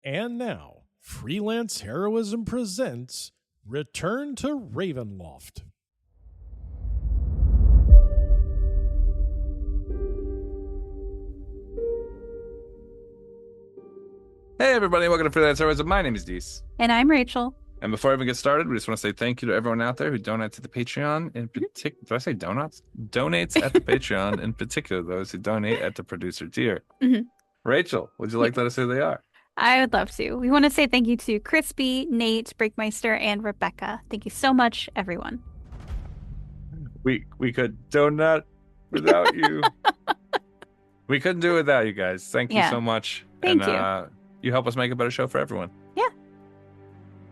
And now, Freelance Heroism presents Return to Ravenloft. Hey everybody, welcome to Freelance Heroism. My name is Dees. And I'm Rachel. And before I even get started, we just want to say thank you to everyone out there who donates to the Patreon. In particular, did I say donuts? Donates at the Patreon, in particular those who donate at the producer tier. Mhm. Rachel, would you like to let us know who they are? I would love to. We want to say thank you to Crispy, Nate, Breakmeister, and Rebecca. Thank you so much, everyone. We could donut without you. We couldn't do it without you guys. Thank you so much. Thank you. You help us make a better show for everyone. Yeah.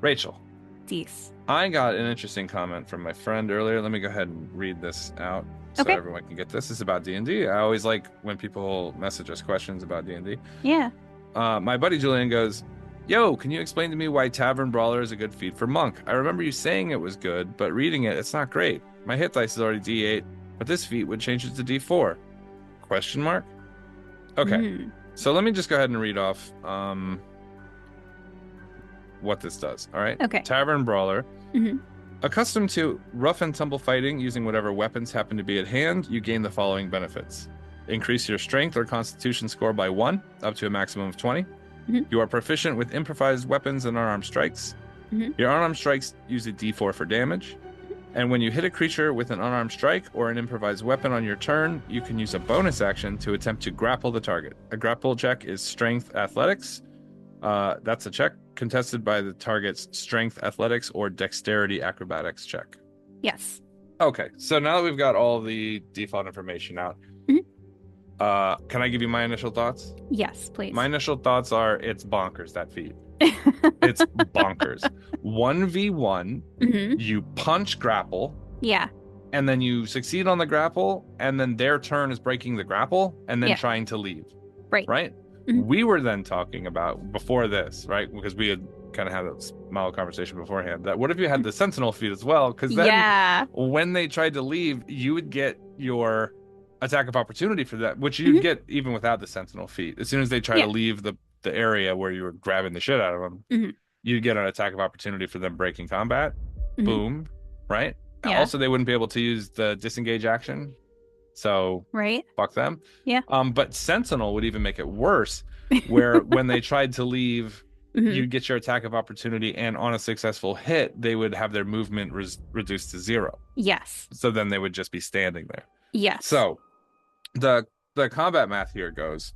Rachel. Dees. I got an interesting comment from my friend earlier. Let me go ahead and read this out so everyone can get this. This is about D&D. I always like when people message us questions about D&D. Yeah. My buddy Julian goes, "Yo, can you explain to me why Tavern Brawler is a good feat for Monk? I remember you saying it was good, but reading it, it's not great. My hit dice is already D8, but this feat would change it to D4. Question mark? Okay. So let me just go ahead and read off what this does. All right. Okay. Tavern Brawler. Accustomed to rough and tumble fighting using whatever weapons happen to be at hand, you gain the following benefits. Increase your strength or constitution score by 1, up to a maximum of 20. You are proficient with improvised weapons and unarmed strikes. Your unarmed strikes use a D4 for damage. And when you hit a creature with an unarmed strike or an improvised weapon on your turn, you can use a bonus action to attempt to grapple the target. A grapple check is strength athletics. That's a check contested by the target's strength athletics or dexterity acrobatics check. Yes. Okay, so now that we've got all the default information out, can I give you my initial thoughts? Yes, please. My initial thoughts are it's bonkers, that feat. It's bonkers. 1v1, you punch grapple. Yeah. And then you succeed on the grapple, and then their turn is breaking the grapple and then trying to leave. Right? We were then talking about, before this, right? Because we had kind of had a small conversation beforehand, that what if you had the Sentinel feat as well? Because then when they tried to leave, you would get your attack of opportunity for that, which you'd get even without the Sentinel feat. As soon as they try to leave the area where you were grabbing the shit out of them, you'd get an attack of opportunity for them breaking combat. Boom. Right? Yeah. Also, they wouldn't be able to use the disengage action. So fuck them. Yeah. But Sentinel would even make it worse, where when they tried to leave, you'd get your attack of opportunity, and on a successful hit, they would have their movement reduced to 0. Yes. So then they would just be standing there. Yes. So the combat math here goes,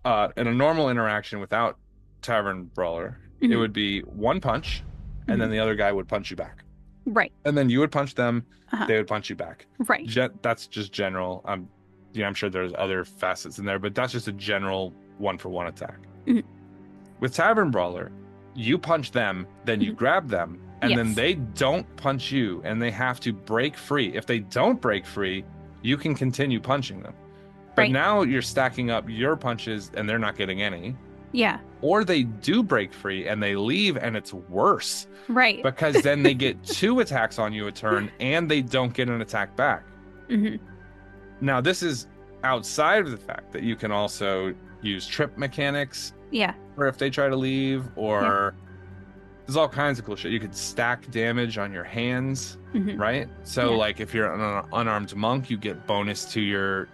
in a normal interaction without Tavern Brawler, it would be one punch, and then the other guy would punch you back. Right. And then you would punch them, they would punch you back. Right. That's just general. I'm sure there's other facets in there, but that's just a general 1-for-1 attack. With Tavern Brawler, you punch them, then you grab them, and then they don't punch you, and they have to break free. If they don't break free, you can continue punching them. But now you're stacking up your punches, and they're not getting any. Yeah. Or they do break free and they leave, and it's worse. Right. Because then they get 2 attacks on you a turn, and they don't get an attack back. Now, this is outside of the fact that you can also use trip mechanics. Yeah. Or if they try to leave, or there's all kinds of cool shit. You could stack damage on your hands, right? So, like, if you're an unarmed monk, you get bonus to your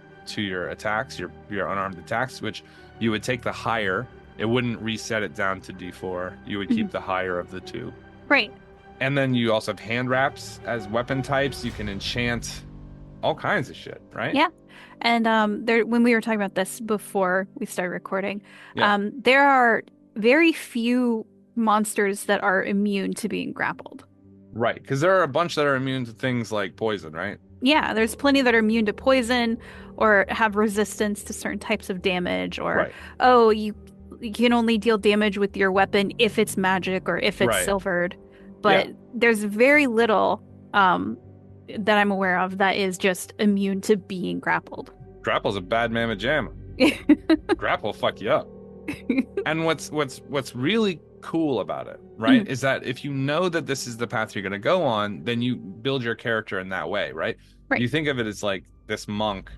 attacks, your unarmed attacks, which you would take the higher. It wouldn't reset it down to D4. You would keep the higher of the 2. Right. And then you also have hand wraps as weapon types. You can enchant all kinds of shit, right? Yeah. And when we were talking about this before we started recording, there are very few monsters that are immune to being grappled. Right, because there are a bunch that are immune to things like poison, right? Yeah, there's plenty that are immune to poison or have resistance to certain types of damage, or you can only deal damage with your weapon if it's magic or if it's silvered. But there's very little that I'm aware of that is just immune to being grappled. Grapple's a bad mamma jamma. Grapple will fuck you up. And what's really cool about it, right, is that if you know that this is the path you're going to go on, then you build your character in that way, right? You think of it as like this monk,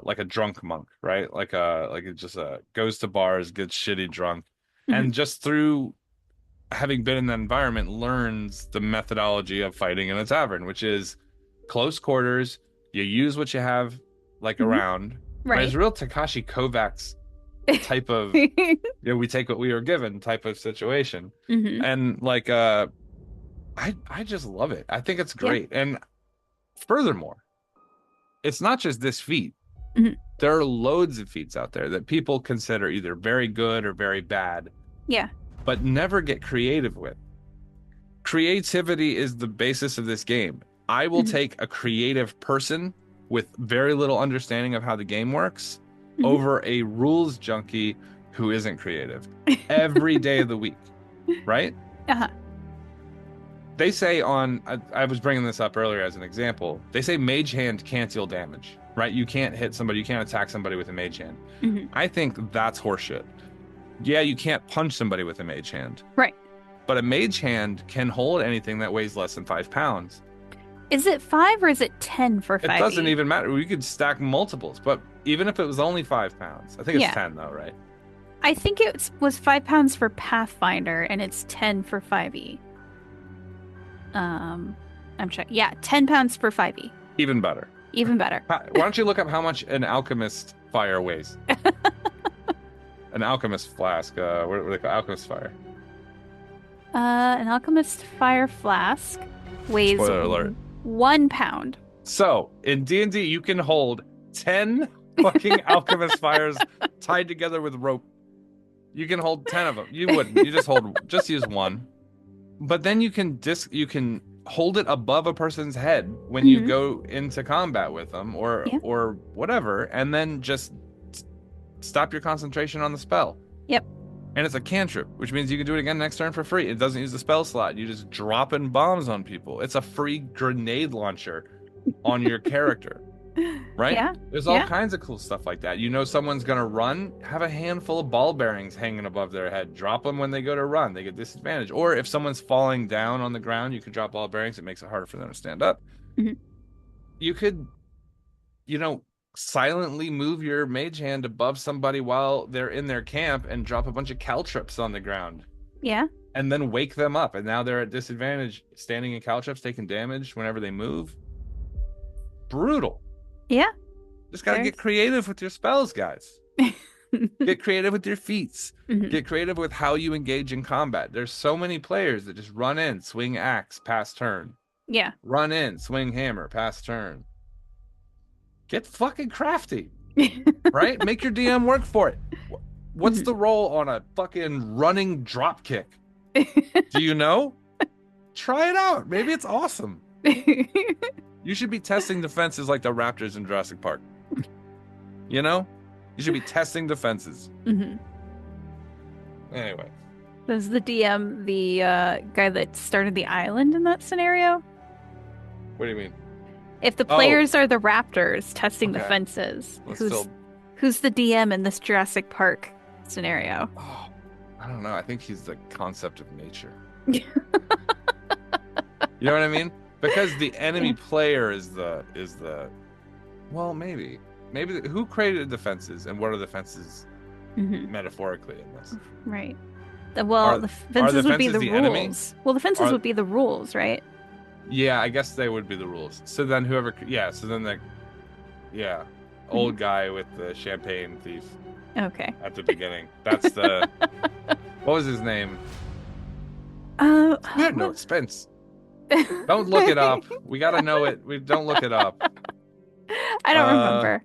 like a drunk monk, right? Like it just goes to bars, gets shitty drunk, and just through having been in that environment learns the methodology of fighting in a tavern, which is close quarters. You use what you have around. Right. It's real Takashi Kovacs type of we take what we were given type of situation. And I just love it. I think it's great. And furthermore, it's not just this feat. There are loads of feats out there that people consider either very good or very bad. Yeah. But never get creative with. Creativity is the basis of this game. I will take a creative person with very little understanding of how the game works over a rules junkie who isn't creative every day of the week, right? They say I was bringing this up earlier as an example. They say mage hand can't deal damage, right? You can't hit somebody, you can't attack somebody with a mage hand. I think that's horseshit. Yeah, you can't punch somebody with a mage hand. Right. But a mage hand can hold anything that weighs less than 5 pounds. Is it 5 or is it 10 for 5? It doesn't even matter. We could stack multiples, but even if it was only 5 pounds, I think it's 10 though, right? I think it was 5 pounds for Pathfinder and it's 10 for 5e. I'm checking. Yeah, 10 pounds for 5e. Even better. Even better. Why don't you look up how much an alchemist fire weighs? An alchemist flask. What do they call alchemist fire? An alchemist fire flask weighs Spoiler alert. 1 pound. So in D&D, you can hold 10 fucking alchemist fires tied together with rope. You can hold 10 of them. You wouldn't. You just use one. But then you can hold it above a person's head when you go into combat with them or whatever, and then just stop your concentration on the spell. Yep. And it's a cantrip, which means you can do it again next turn for free. It doesn't use the spell slot. You just dropping bombs on people. It's a free grenade launcher on your character. Right? Yeah. There's all kinds of cool stuff like that. You know someone's going to run, have a handful of ball bearings hanging above their head. Drop them when they go to run. They get disadvantage. Or if someone's falling down on the ground, you can drop ball bearings. It makes it harder for them to stand up. You could, silently move your mage hand above somebody while they're in their camp and drop a bunch of caltrips on the ground. Yeah. And then wake them up. And now they're at disadvantage, standing in caltrips, taking damage whenever they move. Brutal. Yeah. Just gotta get creative with your spells, guys. Get creative with your feats. Get creative with how you engage in combat. There's so many players that just run in, swing axe, pass turn. Yeah. Run in, swing hammer, pass turn. Get fucking crafty. Right? Make your DM work for it. What's the roll on a fucking running drop kick? Do you know? Try it out. Maybe it's awesome. You should be testing defenses like the Raptors in Jurassic Park. You should be testing defenses. Anyway. Was the DM the guy that started the island in that scenario? What do you mean? If the players are the Raptors testing the fences, who's the DM in this Jurassic Park scenario? Oh, I don't know. I think he's the concept of nature. You know what I mean? Because the enemy player is the well, maybe who created the fences and what are the fences metaphorically in this? Right. The fences would be the rules. Enemy? Well, the fences would be the rules, right? Yeah, I guess they would be the rules. So then old guy with the champagne thief. Okay. At the beginning. That's the what was his name? No expense. Don't look it up. We gotta know it. We don't look it up. I don't remember.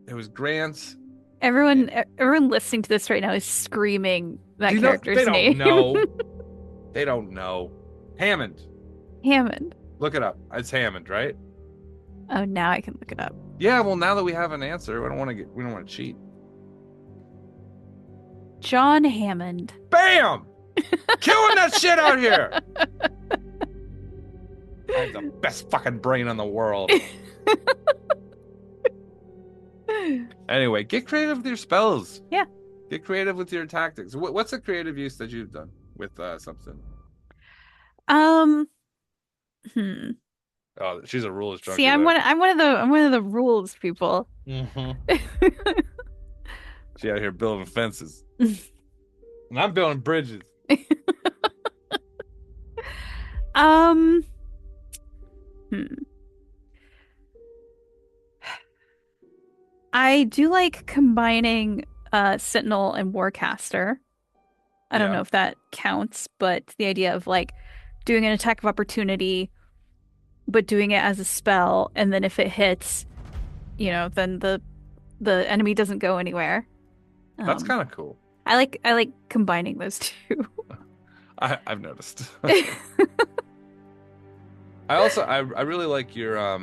It was Grant. Everyone listening to this right now is screaming that character's name. They don't know. Hammond. Look it up. It's Hammond, right? Oh, now I can look it up. Yeah, well, now that we have an answer, we don't want to cheat. John Hammond. Bam! Killing that shit out here. I have the best fucking brain in the world. Anyway, get creative with your spells. Yeah. Get creative with your tactics. What's a creative use that you've done with something? Oh, she's a rules junkie. See, I'm one of the rules people. She out here building fences. And I'm building bridges. I do like combining Sentinel and Warcaster. I don't know if that counts, but the idea of like doing an attack of opportunity, but doing it as a spell, and then if it hits, then the enemy doesn't go anywhere. That's kind of cool. I like combining those two. I've noticed. I really like your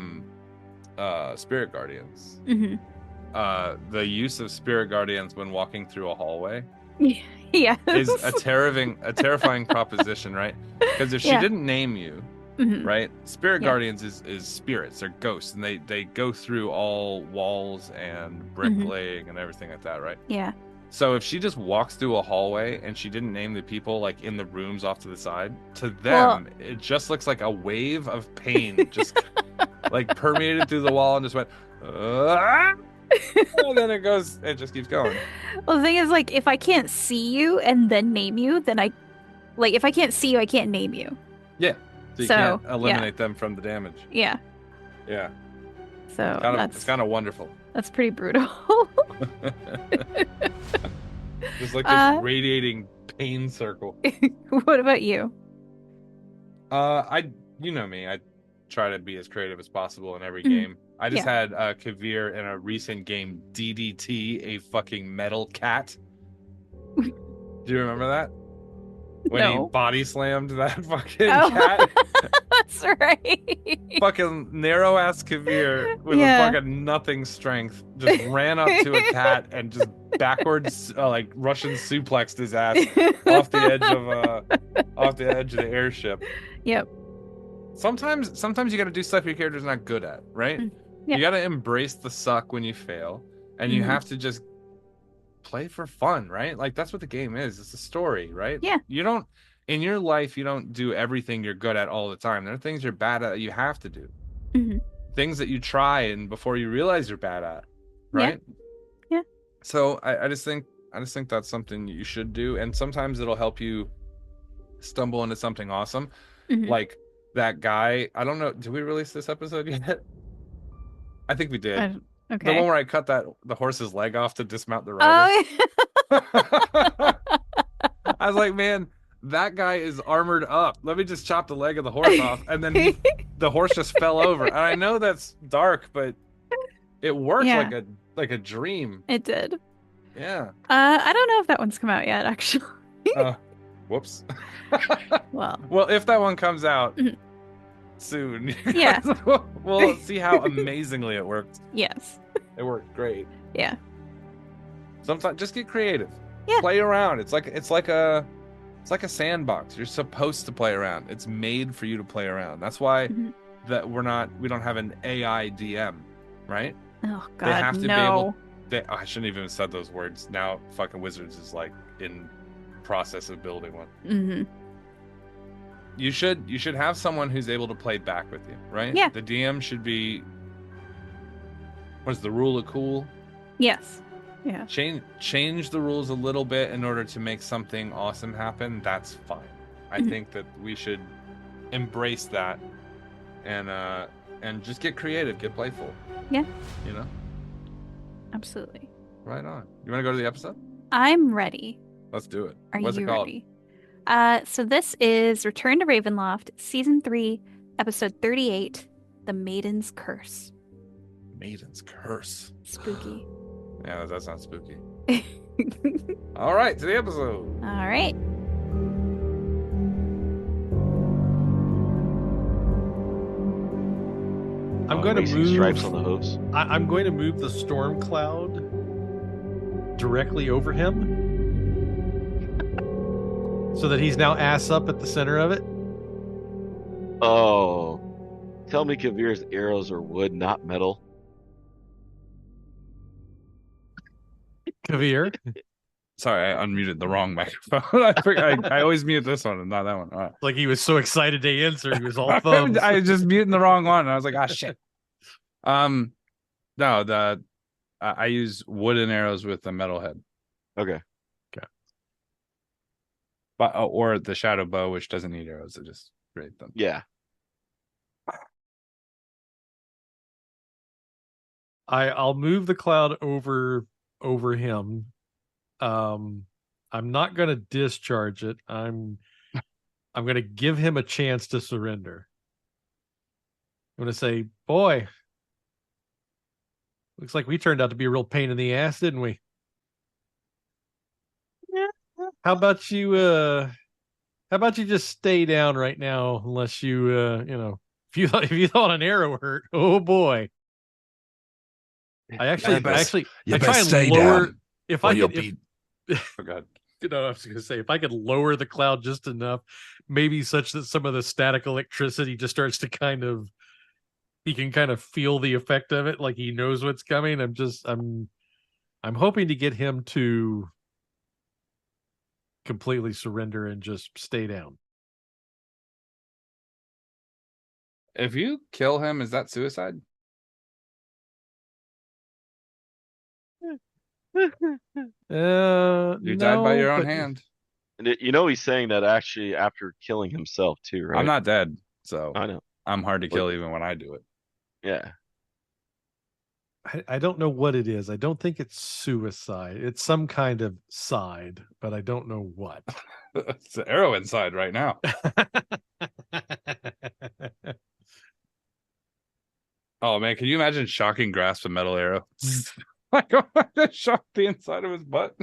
Spirit Guardians. The use of Spirit Guardians when walking through a hallway is a terrifying proposition, right? Because if she didn't name you, right, Spirit Guardians is spirits, they're ghosts, and they go through all walls and bricklaying and everything like that, right? Yeah. So if she just walks through a hallway and she didn't name the people like in the rooms off to the side, to them it just looks like a wave of pain just like permeated through the wall and just went and then it just keeps going. Well, the thing is, like, if I can't see you and then name you, then if I can't see you, I can't name you. Yeah. So you can't eliminate them from the damage. Yeah. Yeah. So it's kind of wonderful. That's pretty brutal. Just like this radiating pain circle. What about you? You know me, I try to be as creative as possible in every game. I just had Kaeviir in a recent game DDT a fucking metal cat. Do you remember that? When he body slammed that fucking cat. That's right. Fucking narrow ass Kaeviir with a fucking nothing strength just ran up to a cat and just backwards like Russian suplexed his ass off the edge of the airship. Yep. Sometimes you got to do stuff your character's not good at, right? You got to embrace the suck when you fail, and you have to just play for fun, right? Like that's what the game is. It's a story, right? Yeah. In your life, you don't do everything you're good at all the time. There are things you're bad at that you have to do. Things that you try and before you realize you're bad at, right? Yeah. So I just think that's something you should do, and sometimes it'll help you stumble into something awesome. Like that guy. I don't know. Did we release this episode yet? I think we did. Okay. The one where I cut the horse's leg off to dismount the rider. I was like, man, that guy is armored up. Let me just chop the leg of the horse off, and then the horse just fell over. And I know that's dark, but it worked like a dream. It did. Yeah. I don't know if that one's come out yet, actually. Whoops. Well, if that one comes out soon, we'll see how amazingly it worked. Yes. It worked great. Yeah. Sometimes just get creative. Yeah. Play around. It's like a sandbox. You're supposed to play around. It's made for you to play around. That's why that we don't have an AI DM, right? Oh God, they have to no. be able. I shouldn't even have said those words. Now fucking Wizards is like in process of building one. You should have someone who's able to play back with you, right? Yeah. The DM should be. What's the rule of cool? Yes. Yeah. Change the rules a little bit in order to make something awesome happen. That's fine. I think that we should embrace that and just get creative, get playful. Yeah. You know? Absolutely. Right on. You want to go to the episode? I'm ready. Let's do it. What's it called? Ready? So this is Return to Ravenloft, Season 3, Episode 38, The Maiden's Curse. Maiden's Curse. Spooky. Yeah, that sounds spooky. All right, to the episode. All right. I'm going to move stripes on the hooves. I'm going to move the storm cloud directly over him, so that he's now ass up at the center of it. Oh, tell me Kaeviir's arrows are wood, not metal. Kaeviir. Sorry, I unmuted the wrong microphone. I always mute this one and not that one. All right. Like he was so excited to answer, he was all thumbs. I was just muting the wrong one. I was like, shit. No, I use wooden arrows with a metal head. Okay. But or the shadow bow, which doesn't need arrows, so just create them. Yeah. I'll move the cloud over him. I'm not going to discharge it. I'm going to give him a chance to surrender. I'm going to say, boy, looks like we turned out to be a real pain in the ass, didn't we? How about you just stay down right now unless you if you thought an arrow hurt, oh boy. I try and lower if I could Oh god. I was gonna say if I could lower the cloud just enough, maybe such that some of the static electricity just starts to he can kind of feel the effect of it, like he knows what's coming. I'm hoping to get him to completely surrender and just stay down. If you kill him, is that suicide? You died by your own hand. And he's saying that actually after killing himself too, right? I'm not dead, so I know. I'm hard to kill even when I do it. Yeah. I don't know what it is. I don't think it's suicide. It's some kind of side, but I don't know what. It's an arrow inside right now. Oh man, can you imagine shocking grasp a metal arrow? Like I shock the inside of his butt.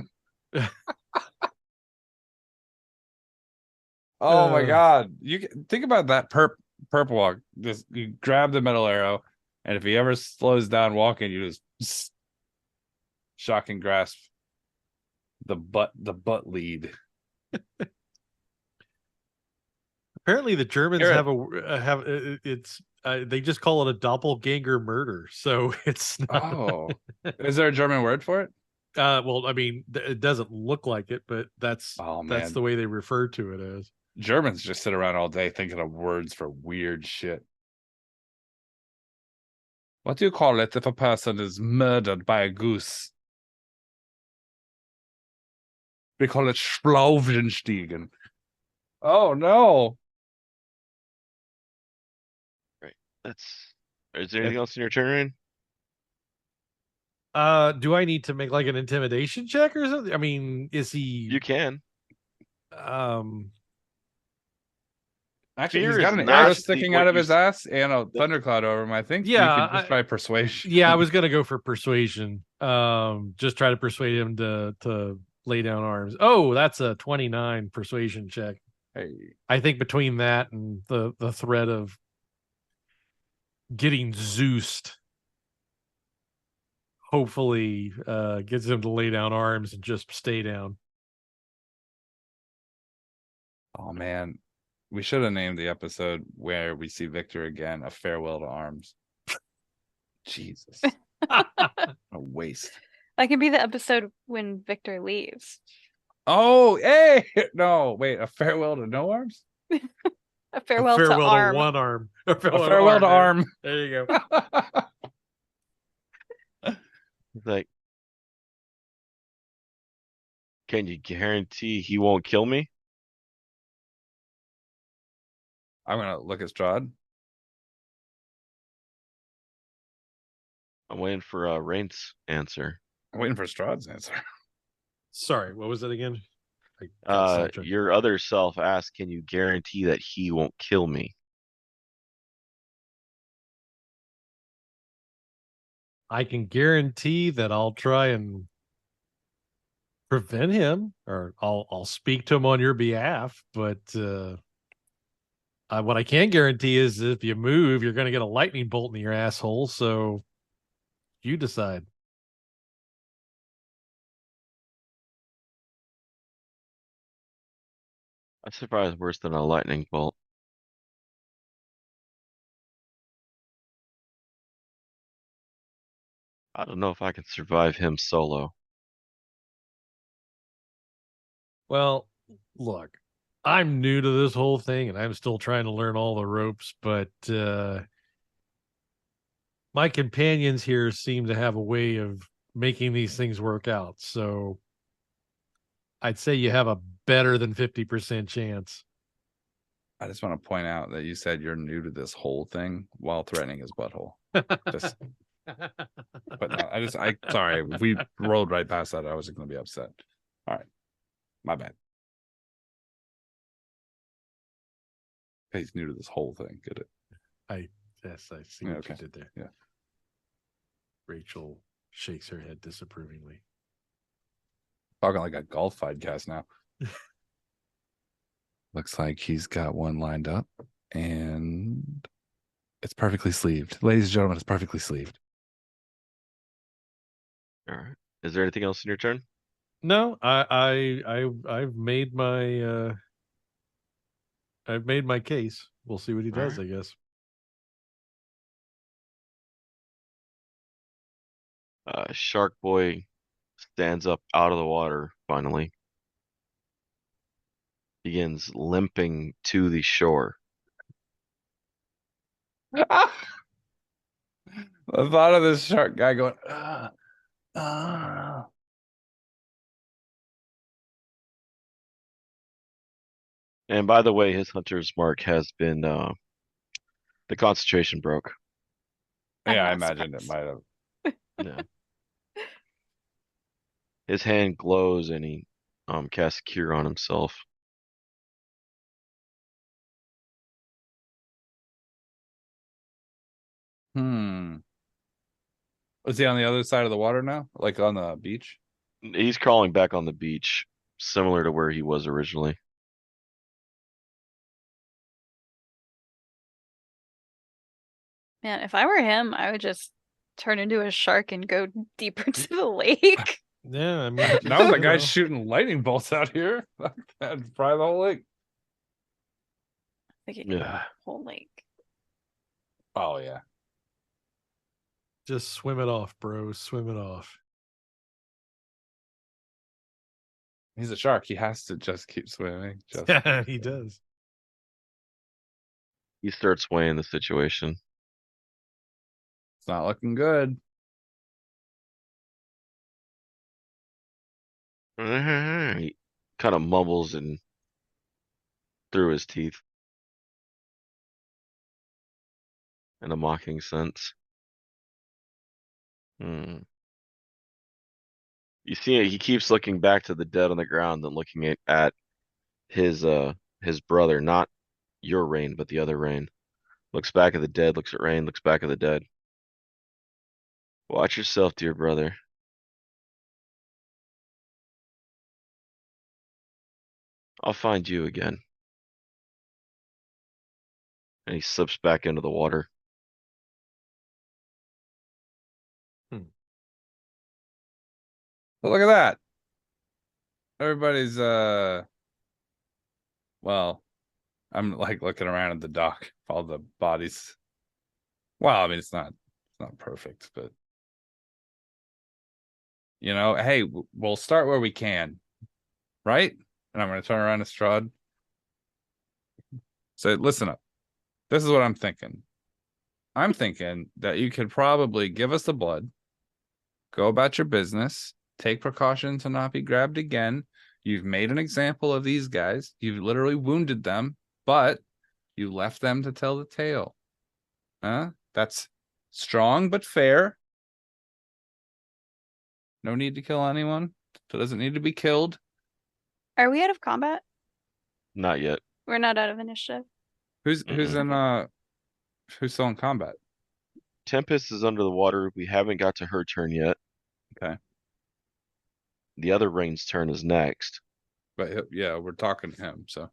Oh my god. You think about that perp walk. Just you grab the metal arrow, and if he ever slows down walking, you just shock and grasp the butt lead. Apparently the Germans they just call it a doppelganger murder. So it's not... Oh. Is there a German word for it? Well, I mean, it doesn't look like it, but that's the way they refer to it as. Germans just sit around all day thinking of words for weird shit. What do you call it if a person is murdered by a goose? We call it Schlauvenstiegen. Oh no. Right. Is there anything else in your turn? Do I need to make like an intimidation check or something? I mean, is he... You can. Actually, he's got an arrow sticking out of his ass and a thundercloud over him. I think you could just try persuasion. Yeah, I was gonna go for persuasion. Just try to persuade him to lay down arms. Oh, that's a 29 persuasion check. Hey. I think between that and the threat of getting Zeused, hopefully gets him to lay down arms and just stay down. Oh man. We should have named the episode where we see Victor again, A Farewell to Arms. Jesus. A waste. That can be the episode when Victor leaves. Oh, hey! No, wait, A Farewell to No Arms? A farewell to arm. One arm. A farewell to arm. There you go. Like, can you guarantee he won't kill me? I'm gonna look at Strahd. I'm waiting for Rain's answer. I'm waiting for Strahd's answer. Sorry, what was it again? Your other self asked, can you guarantee that he won't kill me? I can guarantee that I'll try and prevent him, or I'll speak to him on your behalf, but what I can guarantee is if you move, you're going to get a lightning bolt in your asshole. So you decide. I'm surprised worse than a lightning bolt. I don't know if I can survive him solo. Well, look, I'm new to this whole thing and I'm still trying to learn all the ropes, but my companions here seem to have a way of making these things work out. So I'd say you have a better than 50% chance. I just want to point out that you said you're new to this whole thing while threatening his butthole. Just, but no, sorry, if we rolled right past that, I wasn't going to be upset. All right, my bad. He's new to this whole thing. Get it? Yes, I see what you did there. Yeah. Rachel shakes her head disapprovingly. Talking like a golf podcast now. Looks like he's got one lined up, and it's perfectly sleeved. Ladies and gentlemen, it's perfectly sleeved. All right. Is there anything else in your turn? No, I've made my case. We'll see what he does, I guess. Shark Boy stands up out of the water finally. Begins limping to the shore. The thought of this shark guy going, And by the way, his hunter's mark has been the concentration broke. Yeah, I imagined it might have. Yeah. His hand glows and he casts Cure on himself. Is he on the other side of the water now? Like on the beach? He's crawling back on the beach, similar to where he was originally. Man, if I were him, I would just turn into a shark and go deeper to the lake. Yeah, I mean, now the guy's shooting lightning bolts out here. That'd fry the whole lake. Yeah. Whole lake. Oh yeah. Just swim it off, bro. Swim it off. He's a shark. He has to just keep swimming. Yeah, he does. He starts weighing the situation. It's not looking good. He kind of mumbles and through his teeth in a mocking sense. You see it, he keeps looking back to the dead on the ground and looking at his brother, not your Rain, but the other Rain. Looks back at the dead, looks at Rain, looks back at the dead. Watch yourself, dear brother. I'll find you again. And he slips back into the water. But look at that. Everybody's well, I'm like looking around at the dock, all the bodies. Well, I mean it's not perfect, but you know, hey, we'll start where we can. Right? And I'm gonna turn around to Strahd. So listen up. This is what I'm thinking. I'm thinking that you could probably give us the blood, go about your business, take precaution to not be grabbed again. You've made an example of these guys. You've literally wounded them, but you left them to tell the tale. That's strong but fair. No need to kill anyone. So it doesn't need to be killed. Are we out of combat? Not yet. We're not out of initiative. Who's still in combat? Tempest is under the water. We haven't got to her turn yet. Okay. The other Rain's turn is next. But yeah, we're talking to him, so.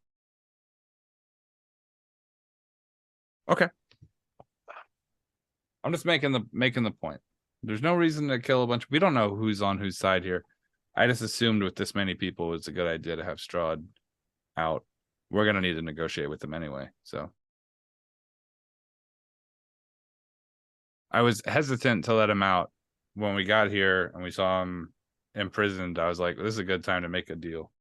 Okay. I'm just making the point. There's no reason to kill a bunch. We don't know who's on whose side here. I just assumed with this many people, it's a good idea to have Strahd out. We're gonna need to negotiate with them anyway. So I was hesitant to let him out when we got here and we saw him imprisoned. I was like, this is a good time to make a deal.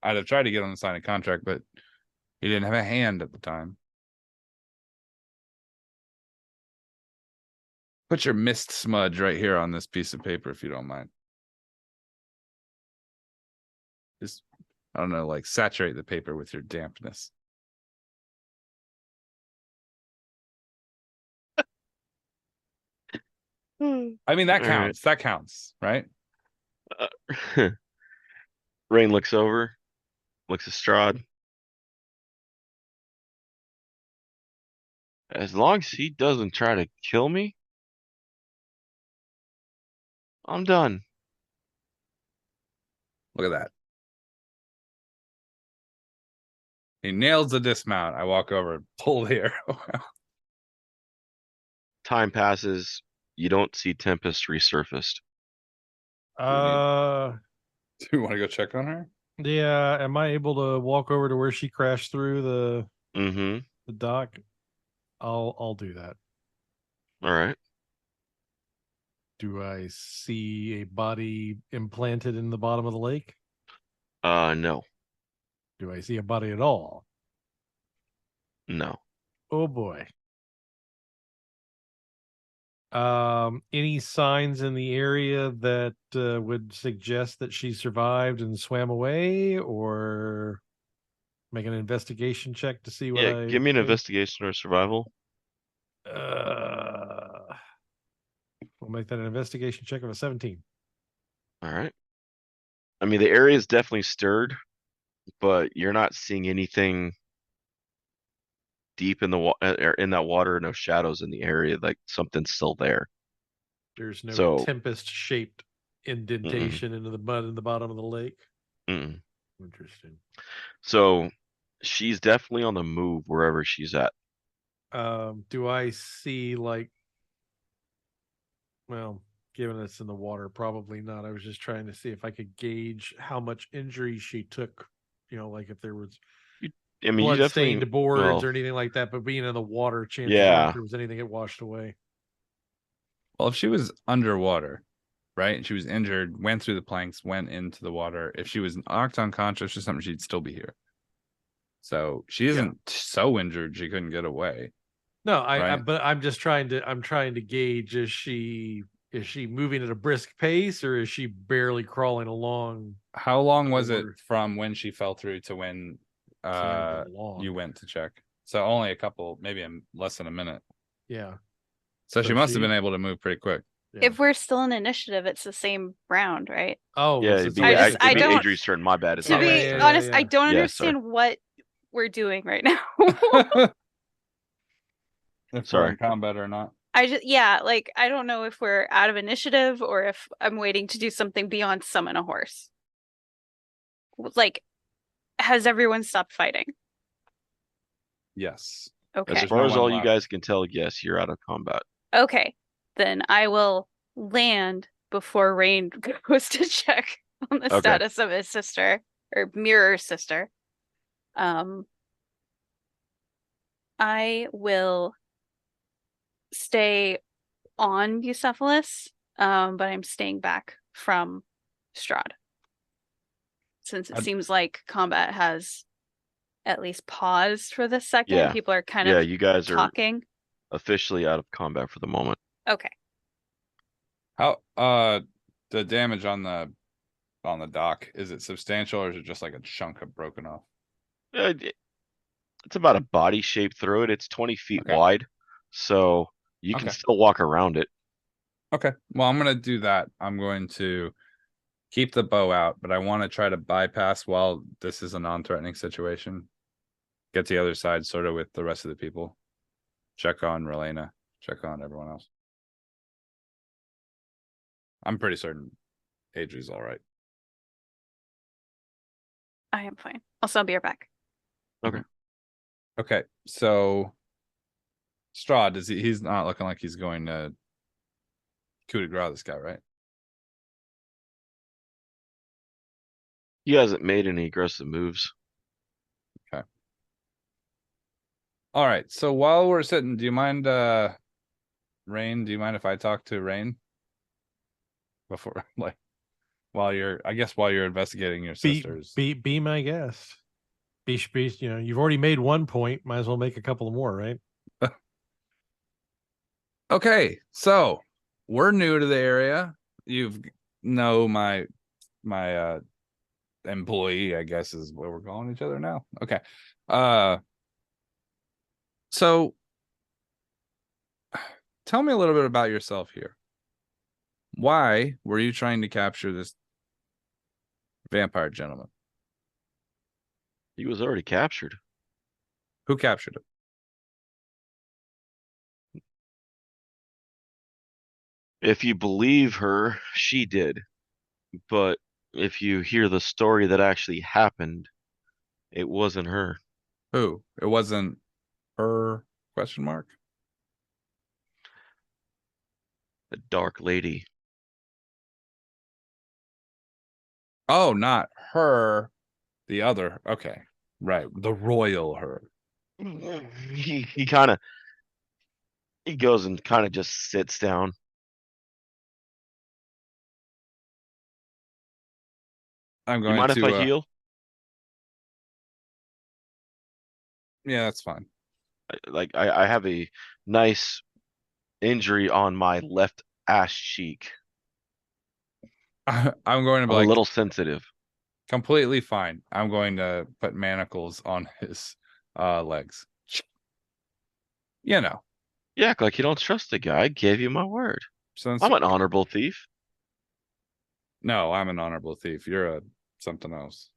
I'd have tried to get him to sign a contract, but he didn't have a hand at the time. Put your mist smudge right here on this piece of paper if you don't mind. just, I don't know, like saturate the paper with your dampness. I mean, that counts. Right. That counts, right? Rain looks over, looks at Strahd. As long as he doesn't try to kill me, I'm done. Look at that. He nails the dismount. I walk over and pull the arrow out. Time passes. You don't see Tempest resurfaced. Do you want to go check on her? Yeah. Am I able to walk over to where she crashed through the dock? I'll do that. All right. Do I see a body implanted in the bottom of the lake? No. Do I see a body at all? No. Oh boy. Any signs in the area that would suggest that she survived and swam away, or make an investigation check to see what I give me an think? investigation or survival. We'll make that an investigation check of a 17. All right. I mean, the area is definitely stirred, but you're not seeing anything deep in the in that water. No shadows in the area. Like something's still there. There's no tempest-shaped indentation into the mud in the bottom of the lake. Interesting. So she's definitely on the move wherever she's at. Do I see, like, well, given it's in the water, probably not. I was just trying to see if I could gauge how much injury she took, like if there was blood-stained boards or anything like that, but being in the water, chances are if there was anything, it washed away. Well, if she was underwater, right, and she was injured, went through the planks, went into the water, if she was knocked unconscious or something, she'd still be here. So she isn't so injured she couldn't get away. No, but I'm just trying to gauge, is she moving at a brisk pace, or is she barely crawling along? How long was it from when she fell through to when you went to check? So only a couple, maybe less than a minute. Yeah. So she must have been able to move pretty quick. Yeah. If we're still in initiative, it's the same round, right? Oh, yeah. It'd be Adrie's turn. My bad. To be honest, I don't understand what we're doing right now. If we're in combat or not. I don't know if we're out of initiative or if I'm waiting to do something beyond summon a horse. Like, has everyone stopped fighting? Yes. Okay. As far as all you guys can tell, yes, you're out of combat. Okay. Then I will land before Rain goes to check on the status of his sister, or mirror sister. I will stay on Bucephalus, but I'm staying back from Strahd, since it seems like combat has at least paused for this second. Yeah. People are kind of you guys talking. Are officially out of combat for the moment. Okay. How the damage on the dock, is it substantial, or is it just like a chunk of broken off? It's about a body shape through it. It's 20 feet wide, so you can still walk around it. Okay. Well, I'm going to do that. I'm going to keep the bow out, but I want to try to bypass while this is a non-threatening situation. Get to the other side sort of with the rest of the people. Check on Relena. Check on everyone else. I'm pretty certain Adrie's all right. I am fine. I'll be right back. Okay. Okay. So Strahd, he's not looking like he's going to coup de grace this guy, right? He hasn't made any aggressive moves. Okay. All right. So while we're sitting, do you mind, Rain? Do you mind if I talk to Rain before, like, while you're investigating your sisters? Be my guest. Be, you've already made 1 point. Might as well make a couple more, right? Okay, so we're new to the area. You know my employee, I guess, is what we're calling each other now. Okay. So tell me a little bit about yourself here. Why were you trying to capture this vampire gentleman? He was already captured. Who captured him? If you believe her, she did. But if you hear the story that actually happened, it wasn't her. Who? It wasn't her, question mark? The Dark Lady. Oh, not her. The other. Okay. Right. The royal her. He kind of he goes and kind of just sits down. I'm You going mind if I to heal? yeah, that's fine. I have a nice injury on my left ass cheek. I'm going to be I'm a like little sensitive. completely fine. I'm going to put manacles on his legs. You know. You act like you don't trust the guy. I gave you my word. Since I'm an honorable thief. no, I'm an honorable thief. You're a something else.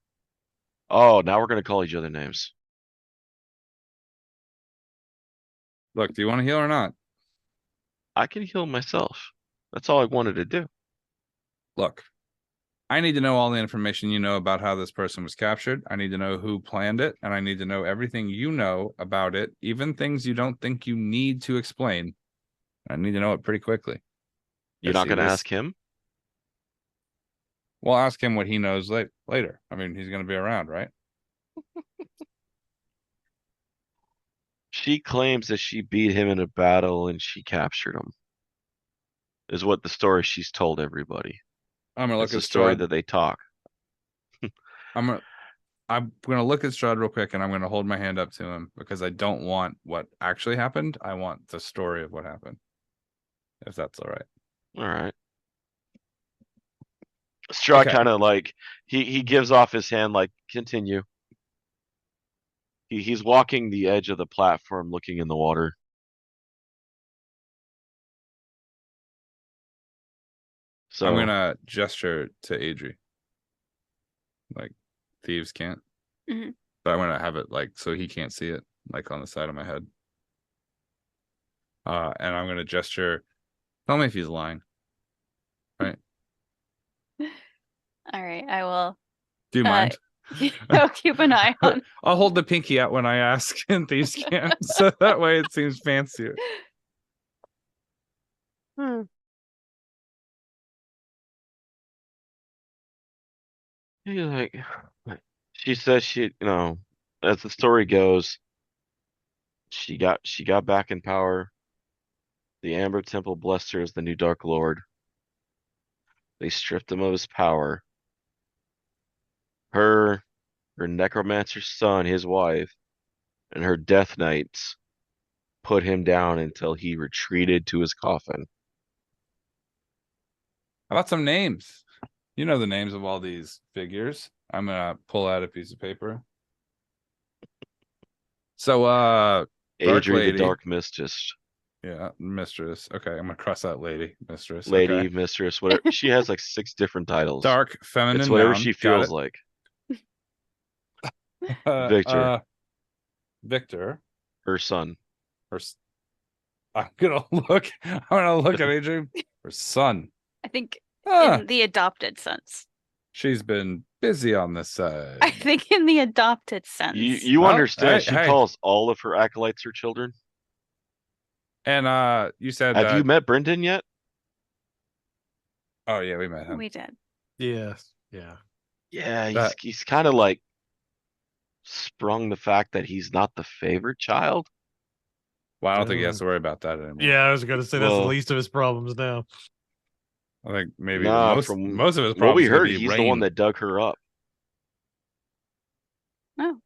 Oh, now we're gonna call each other names. Look, do you want to heal or not? I can heal myself. That's all I wanted to do. Look, I need to know all the information you know about how this person was captured. I need to know who planned it, and I need to know everything you know about it, even things you don't think you need to explain. I need to know it pretty quickly. You're not gonna ask him? We'll ask him what he knows later. I mean, he's going to be around, right? She claims that she beat him in a battle and she captured him. Is what the story she's told everybody. I'm gonna look It's at the story Strahd. that they talk. I'm gonna look at Strahd real quick, and I'm gonna hold my hand up to him because I don't want what actually happened. I want the story of what happened, if that's all right. All right. Strahd Okay. kind of like he gives off his hand like continue. He's walking the edge of the platform looking in the water. So I'm gonna gesture to Adrie, like thieves can't. Mm-hmm. But I'm gonna have it like so he can't see it, like on the side of my head. And I'm gonna gesture. Tell me if he's lying. Right. All right, I will. Do you mind? I'll keep an eye on. I'll hold the pinky out when I ask, and thieves can't, so that way it seems fancier. he's like, she says as the story goes, she got back in power. The Amber Temple blessed her as the new Dark Lord. They stripped him of his power. Her necromancer's son, his wife, and her death knights put him down until he retreated to his coffin. How about some names? You know the names of all these figures. I'm gonna pull out a piece of paper. So, Dark Adrie Lady. the Dark Mistress. Yeah, Mistress. Okay, I'm gonna cross out Lady. Mistress. Lady, okay. Mistress, whatever. She has like 6 different titles. Dark, feminine, it's whatever noun. she feels like. Victor. Victor. Her son. I'm gonna look at Adrian. Her son. I think in the adopted sense. She's been busy on this side. I think in the adopted sense. You understand she calls all of her acolytes her children? And you said have you met Brendan yet? Oh yeah, we met him. We did. Yes. Yeah. Yeah, he's kind of like sprung the fact that he's not the favorite child. Well, I don't think he has to worry about that anymore. Yeah, I was gonna say that's the least of his problems now. I think maybe most of his problems. What we heard, he's the one that dug her up. Oh.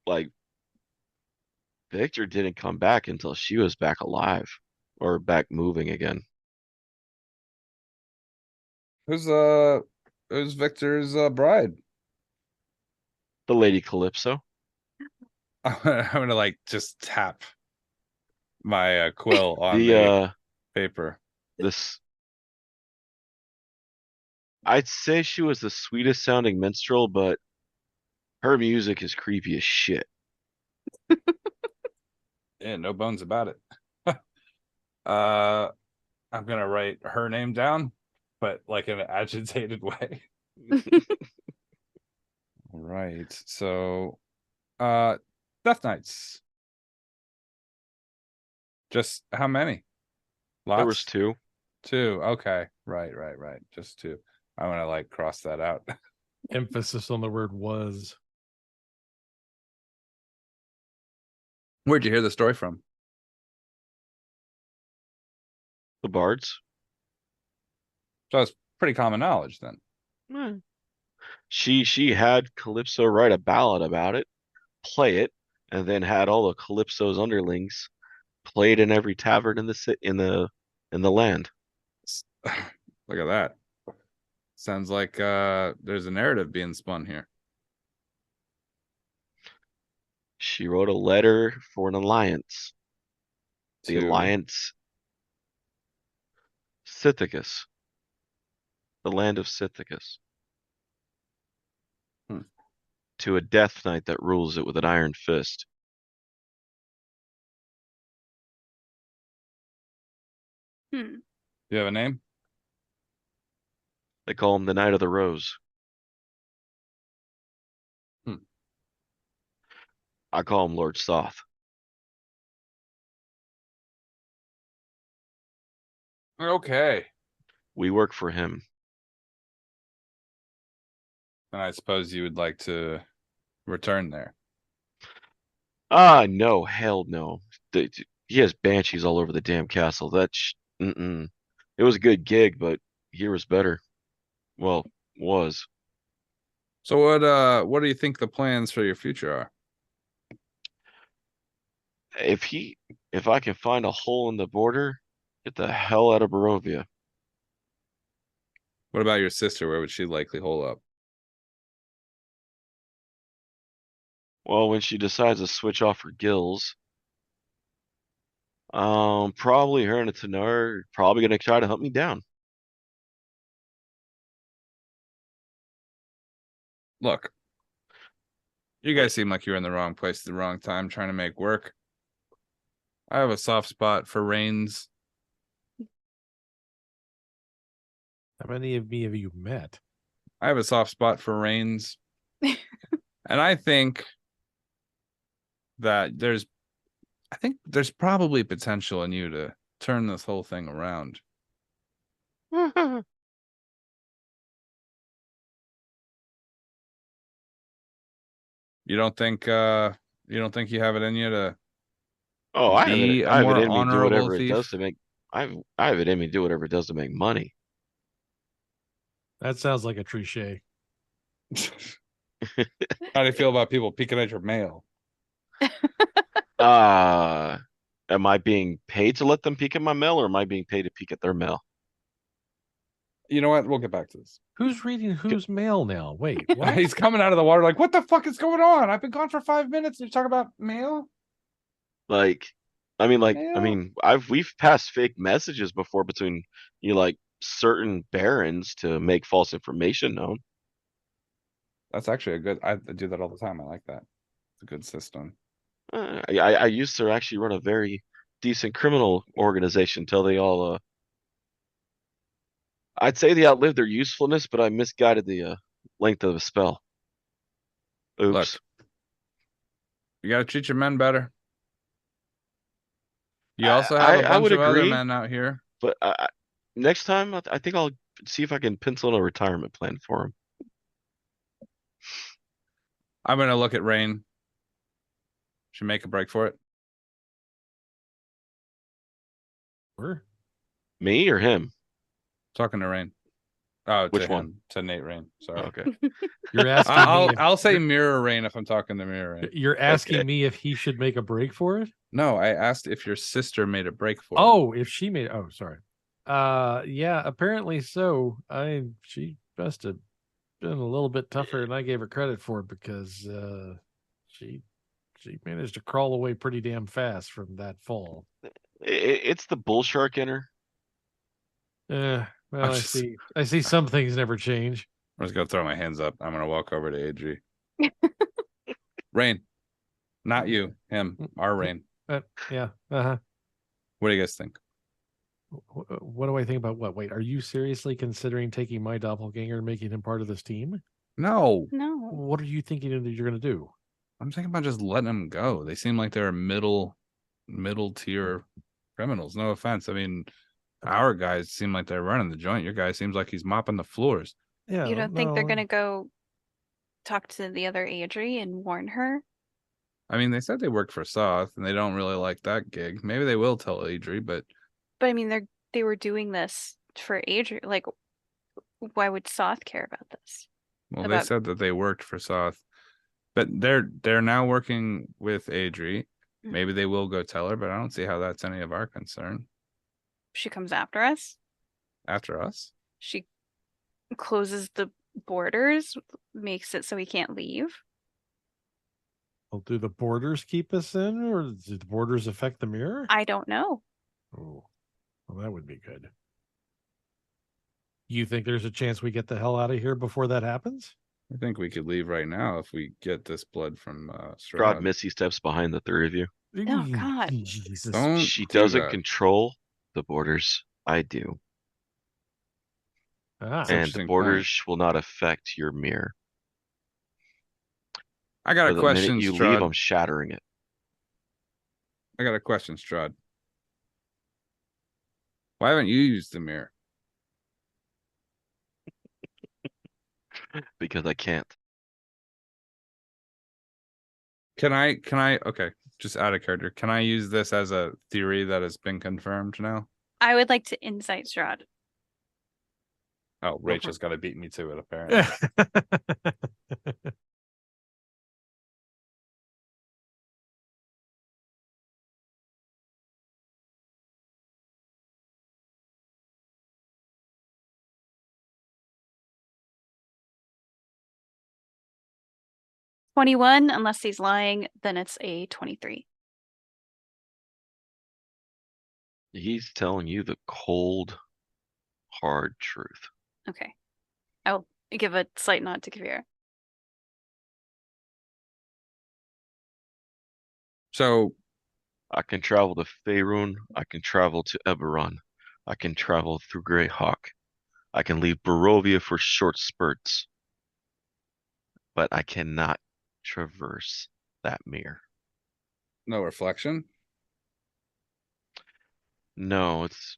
Like Victor didn't come back until she was back alive or back moving again. Who's Who's Victor's bride? The Lady Calypso. I'm gonna like just tap my quill on The the paper. this I'd say she was the sweetest sounding minstrel, but her music is creepy as shit. Yeah, no bones about it. I'm gonna write her name down, but like in an agitated way. All right. So Death Knights. Just how many? Lots? There was two. Two. Okay. Right. Just two. I want to like cross that out. Emphasis on the word was. Where'd you hear the story from? The bards. So it's pretty common knowledge then. She had Calypso write a ballad about it, play it, and then had all of Calypso's underlings played in every tavern in the land. Look at that. Sounds like there's a narrative being spun here. She wrote a letter for an alliance. The alliance Scythicus. The land of Scythicus. To a death knight that rules it with an iron fist. Do you have a name? They call him the Knight of the Rose. I call him Lord Soth. Okay. We work for him. And I suppose you would like to return there. No, hell no. He has banshees all over the damn castle. It was a good gig, but here was better. Well, was. So what do you think the plans for your future are? If I can find a hole in the border, get the hell out of Barovia. What about your sister? Where would she likely hole up? Well, when she decides to switch off her gills, probably her and Tanar are probably gonna try to hunt me down. Look, you guys seem like you're in the wrong place at the wrong time trying to make work. I have a soft spot for Rains. How many of me have you met? I have a soft spot for Rains. And I think that there's probably potential in you to turn this whole thing around. You don't think you have it in you to be a I have it more in me to do honorable whatever it thief? does to make I have it in me to do whatever it does to make money. That sounds like a cliche. How do you feel about people peeking at your mail? Am I being paid to let them peek at my mail, or am I being paid to peek at their mail? You know what? We'll get back to this. Who's reading whose mail now? Wait, what? He's coming out of the water like, what the fuck is going on? I've been gone for 5 minutes. You talk about mail? Like, we've passed fake messages before between certain barons to make false information known. That's actually I do that all the time. I like that. It's a good system. I used to actually run a very decent criminal organization till they all I'd say they outlived their usefulness, but I misguided the length of the spell. Oops. Look, you gotta treat your men better. You also have a bunch of other men out here. But next time, I think I'll see if I can pencil in a retirement plan for him. I'm gonna look at Rain. Should make a break for it. Where? Me or him? Talking to Rain. Oh, which to one? Him, to Nate Rain. Sorry. Okay. You're asking I'll say Mirror Rain if I'm talking to Mirror Rain. You're asking me if he should make a break for it? No, I asked if your sister made a break for it. Oh, if she made sorry. Yeah, apparently so. She must have been a little bit tougher than I gave her credit for because she managed to crawl away pretty damn fast from that fall. It's the bull shark in her. Well, I see some things never change. I'm just gonna throw my hands up. I'm gonna walk over to Adrie. Rain, not you, him, our Rain. Yeah. What do you guys think? What do I think about what? Wait, are you seriously considering taking my doppelganger and making him part of this team? No. What are you thinking that you're going to do? I'm thinking about just letting them go. They seem like they're middle tier criminals. No offense. I mean, our guys seem like they're running the joint. Your guy seems like he's mopping the floors. Yeah. You don't think they're going to go talk to the other Adrie and warn her? I mean, they said they work for Soth and they don't really like that gig. Maybe they will tell Adrie, but I mean, they were doing this for Adrie. Like, why would Soth care about this? Well, they said that they worked for Soth, but they're now working with Adrie. Maybe they will go tell her, but I don't see how that's any of our concern. She comes after us? After us? She closes the borders, makes it so he can't leave. Well, do the borders keep us in, or do the borders affect the mirror? I don't know. Oh, well, that would be good. You think there's a chance we get the hell out of here before that happens? I think we could leave right now if we get this blood from Strahd Missy steps behind the three of you. Oh, God. Jesus. She doesn't control the borders. I do. And the borders will not affect your mirror. I got a question, the minute you Strahd. leave, I'm shattering it. I got a question, Strahd. Why haven't you used the mirror? Because I can't. Can I, okay, just out of character, can I use this as a theory that has been confirmed now? I would like to insight Strahd. Oh, Rachel's got to beat me to it, apparently. 21, unless he's lying, then it's a 23. He's telling you the cold, hard truth. Okay. I'll give a slight nod to Kaeviir. So I can travel to Faerun. I can travel to Eberron. I can travel through Greyhawk. I can leave Barovia for short spurts. But I cannot traverse that mirror. No reflection? No, it's...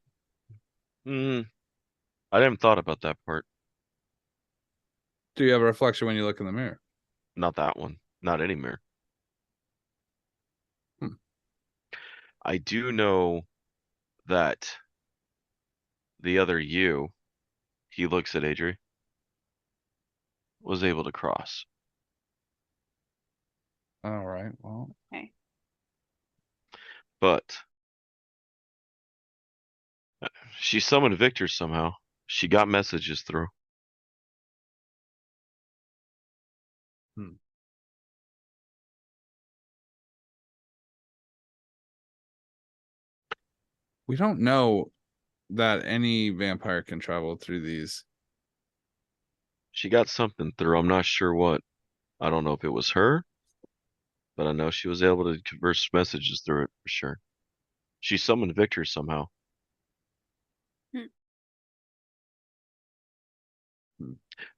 I haven't thought about that part. Do you have a reflection when you look in the mirror? Not that one. Not any mirror. I do know that the other you, he looks at Adrie, was able to cross. All right, well. Okay. But she summoned Victor somehow. She got messages through. We don't know that any vampire can travel through these. She got something through. I'm not sure what. I don't know if it was her, but I know she was able to converse messages through it for sure. She summoned Victor somehow.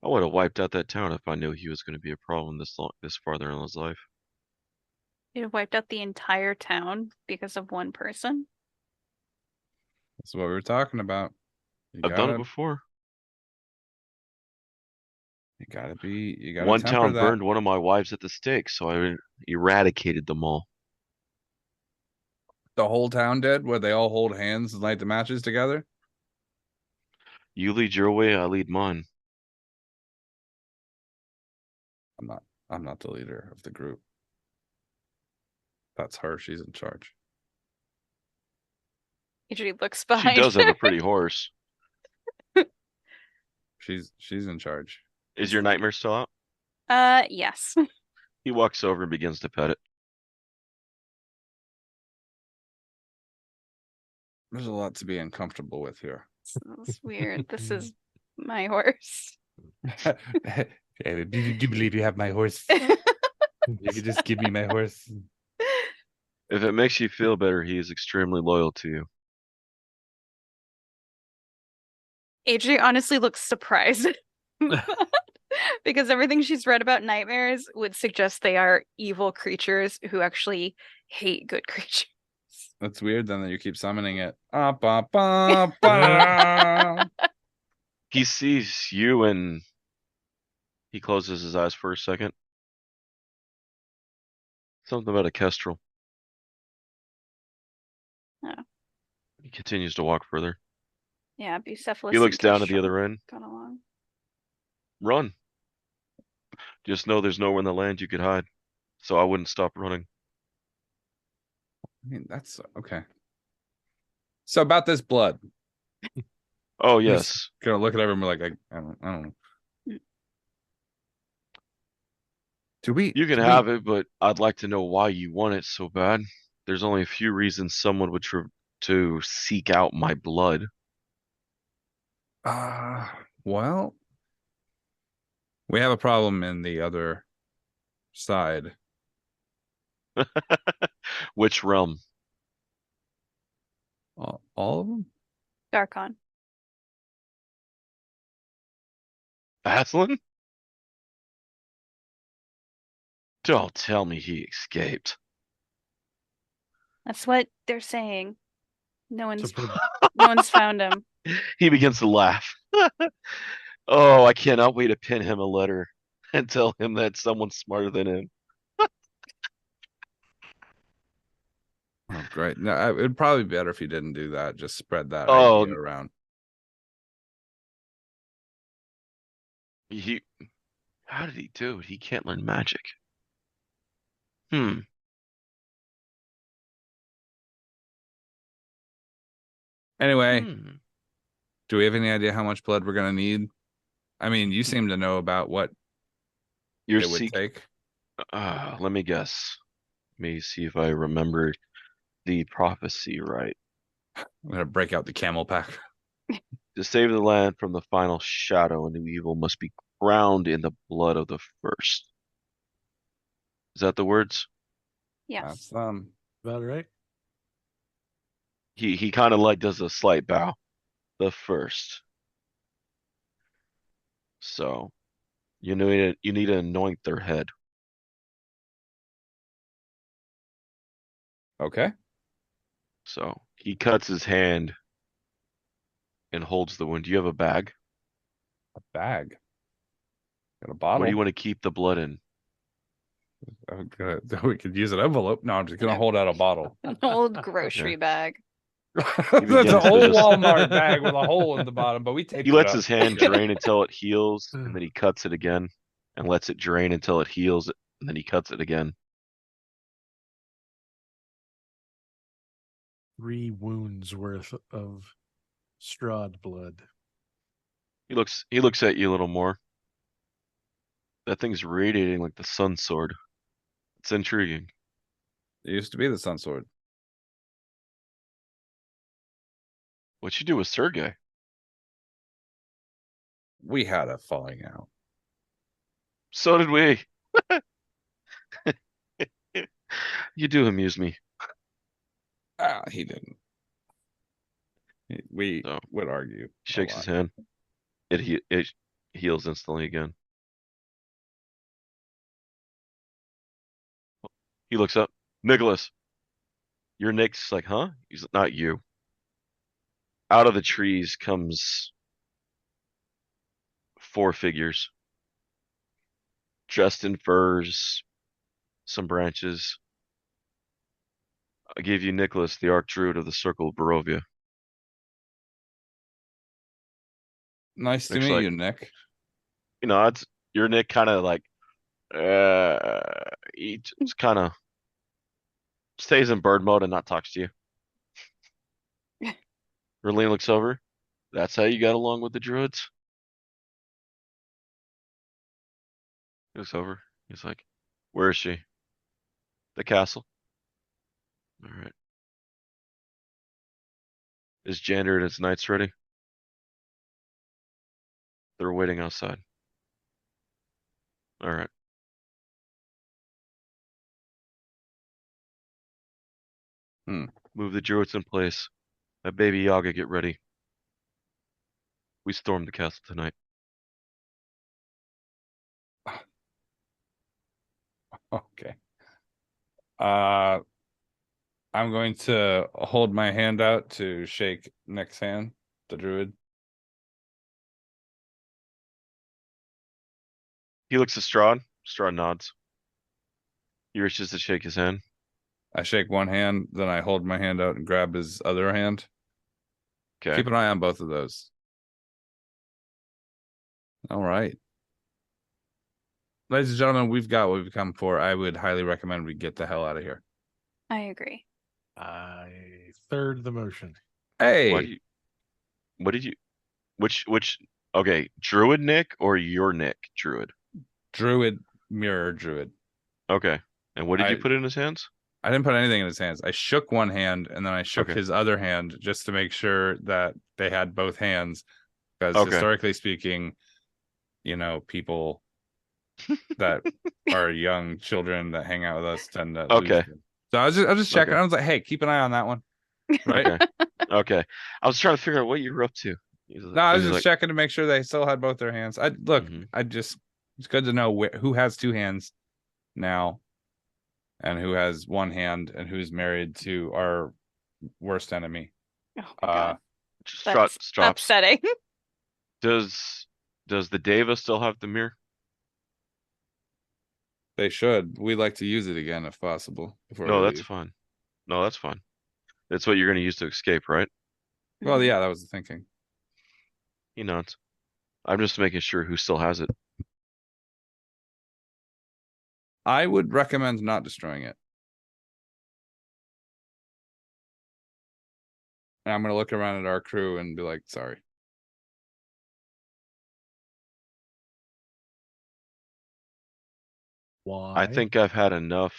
I would have wiped out that town if I knew he was going to be a problem this farther in his life. You'd have wiped out the entire town because of one person? That's what we were talking about. I've done it before. You gotta one town burned one of my wives at the stake, so I eradicated them all. The whole town did? Where they all hold hands and light the matches together? You lead your way, I lead mine. I'm not the leader of the group. That's her. She's in charge. Adrie looks behind. She does have a pretty horse. She's in charge. Is your nightmare still out? Yes. He walks over and begins to pet it. There's a lot to be uncomfortable with here. That's weird. This is my horse. Do you believe you have my horse? You could just give me my horse. If it makes you feel better, he is extremely loyal to you. Adrie honestly looks surprised. Because everything she's read about nightmares would suggest they are evil creatures who actually hate good creatures. That's weird then that you keep summoning it. Ba, ba. He sees you and he closes his eyes for a second. Something about a kestrel. Oh. He continues to walk further. Yeah, Bucephalus. He looks and down at the Kestrel other end. got along. Run. Just know there's nowhere in the land you could hide. So I wouldn't stop running. I mean, that's okay. So about this blood. Oh, We're just yes. gonna look at everyone like, I don't know. You can have it, but I'd like to know why you want it so bad. There's only a few reasons someone would to seek out my blood. Well, we have a problem in the other side. Which realm? All of them? Darkon. Aslan? Don't tell me he escaped. That's what they're saying. No It's a one's pretty- no one's found him. He begins to laugh. Oh, I cannot wait to pin him a letter and tell him that someone's smarter than him. Oh, great. No, it'd probably be better if you didn't do that. Just spread that Oh, idea around. How did he do it? He can't learn magic. Hmm. Anyway, Hmm. do we have any idea how much blood we're gonna need? I mean, you seem to know about what You're it would take. Let me guess. Let me see if I remembered the prophecy right. I'm gonna break out the camel pack. To save the land from the final shadow, a new evil must be crowned in the blood of the first. Is that the words? Yes. That's about right. He kind of like does a slight bow. The first. So you need to anoint their head. okay. So he cuts his hand and holds the wound. Do you have a bag? A bag. Got a What bottle. do you want to keep the blood in? We could use an envelope. No, I'm just gonna hold out a bottle. An old grocery bag. That's an begins to old just- Walmart bag with a hole in the bottom, but we taped He it lets up. his hand drain until it heals, and then he cuts it again, and lets it drain until it heals, and then he cuts it again. 3 wounds worth of Strahd blood. He looks at you a little more. That thing's radiating like the sun sword. It's intriguing. It used to be the Sun Sword. What'd you do with Sergey? We had a falling out. So did we. You do amuse me. He didn't. We So, would argue. Shakes his hand. It heals instantly again. He looks up. Nicholas. Your Nick's like, huh? He's not you. Out of the trees comes 4 figures. Dressed in furs, some branches. I gave you Nicholas, the Archdruid of the Circle of Barovia. Nice to Nick's meet like, you, Nick. You know, it's your Nick kind of like he just kind of stays in bird mode and not talks to you. Verlaine looks over. That's how you got along with the druids? He looks over. He's like, where is she? The castle. All right. Is Jander and his knights ready? They're waiting outside. All right. Move the druids in place. Let Baby Yaga get ready. We storm the castle tonight. Okay. I'm going to hold my hand out to shake Nick's hand, the druid. He looks at Strahd. Strahd nods. He reaches to shake his hand. I shake one hand, then I hold my hand out and grab his other hand. Okay. Keep an eye on both of those. All right. Ladies and gentlemen, we've got what we've come for. I would highly recommend we get the hell out of here. I agree. I third the motion. Hey. What did you which okay, Druid Nick or your Nick Druid? Druid, mirror druid. Okay. And what did you put in his hands? I didn't put anything in his hands. I shook one hand and then I shook his other hand just to make sure that they had both hands. Because historically speaking, you know, people that are young children that hang out with us tend to lose them. So I was just checking. I was like, hey, keep an eye on that one. Right? Okay. I was trying to figure out what you were up to. No, I was just checking to make sure they still had both their hands. It's good to know who has two hands now and who has one hand and who's married to our worst enemy. Oh my God. That's upsetting. Does the Deva still have the mirror? They should. We'd like to use it again if possible. No, that's fine. No, that's fine. That's what you're going to use to escape, right? Well, yeah, that was the thinking. He nods. I'm just making sure who still has it. I would recommend not destroying it. And I'm going to look around at our crew and be like, sorry. Why? I think I've had enough.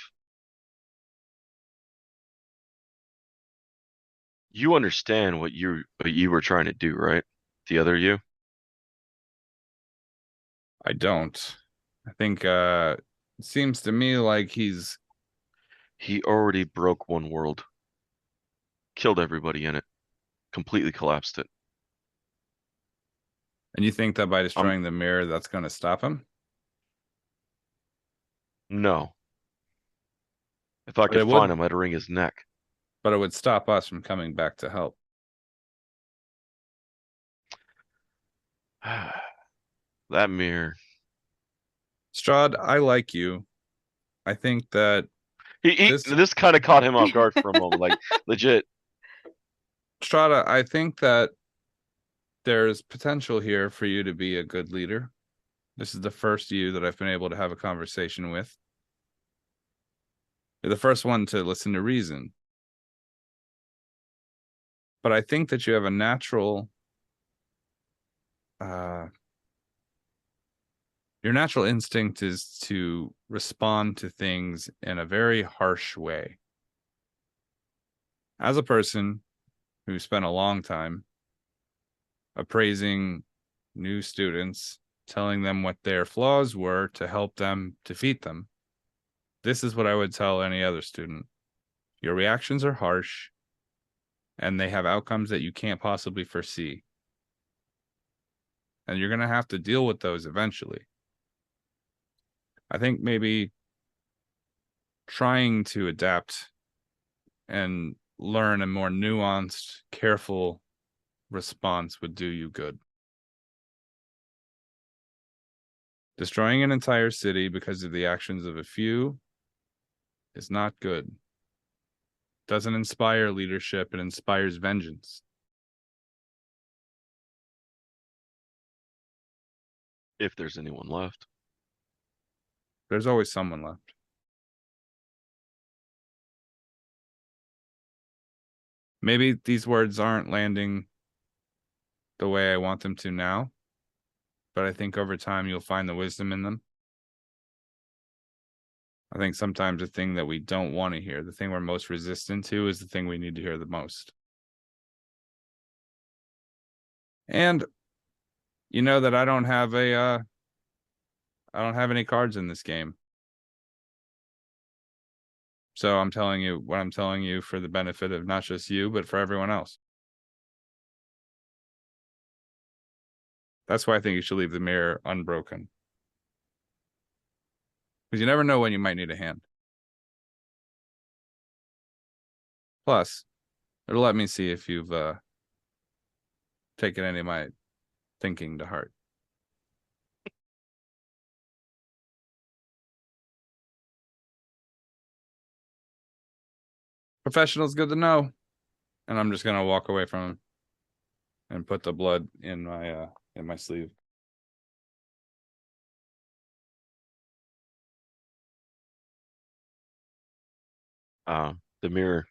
You understand what you were trying to do, right? The other you? I don't. I think it seems to me like he already broke one world. Killed everybody in it. Completely collapsed it. And you think that by destroying the mirror, that's going to stop him? No. If I could find him, I'd wring his neck. But it would stop us from coming back to help. That mirror. Strahd, I like you. I think that this kind of caught him off guard for a moment, like legit. Strahd, I think that there's potential here for you to be a good leader. This is the first you that I've been able to have a conversation with. You're the first one to listen to reason. But I think that you have a natural your natural instinct is to respond to things in a very harsh way. As a person who spent a long time appraising new students, telling them what their flaws were to help them defeat them, this is what I would tell any other student. Your reactions are harsh, and they have outcomes that you can't possibly foresee. And you're going to have to deal with those eventually. I think maybe trying to adapt and learn a more nuanced, careful response would do you good. Destroying an entire city because of the actions of a few is not good. It doesn't inspire leadership, it inspires vengeance. If there's anyone left. There's always someone left. Maybe these words aren't landing the way I want them to now, but I think over time you'll find the wisdom in them. I think sometimes the thing that we don't want to hear, the thing we're most resistant to, is the thing we need to hear the most. And you know that I don't have any cards in this game. So I'm telling you what I'm telling you for the benefit of not just you, but for everyone else. That's why I think you should leave the mirror unbroken. Because you never know when you might need a hand. Plus, it'll let me see if you've taken any of my thinking to heart. Professional's good to know. And I'm just gonna walk away from him and put the blood in my sleeve. The mirror,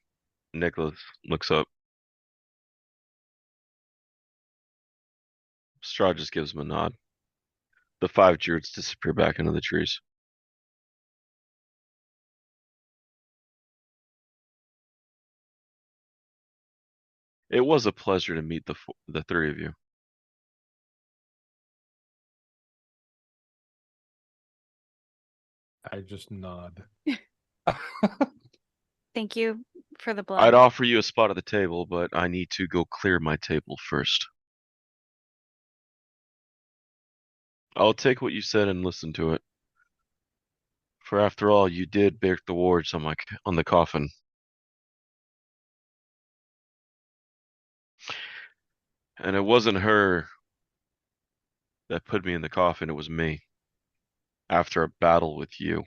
Nicholas looks up. Strahd just gives him a nod. The 5 druids disappear back into the trees. It was a pleasure to meet the 3 of you. I just nod. Thank you for the blood. I'd offer you a spot at the table, but I need to go clear my table first. I'll take what you said and listen to it. For after all, you did break the wards on the coffin. And it wasn't her that put me in the coffin, it was me. After a battle with you.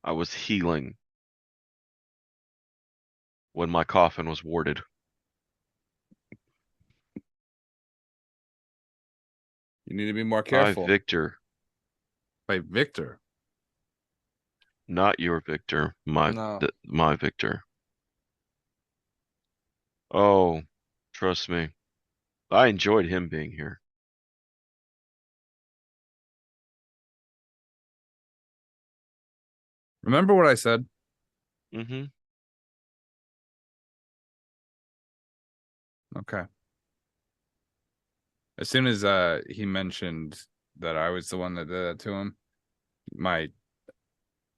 I was healing when my coffin was warded. You need to be more careful. By Victor. By Victor? Not your Victor, my Victor. Oh, trust me. I enjoyed him being here. Remember what I said? Mm-hmm. Okay. As soon as he mentioned that I was the one that did that to him, my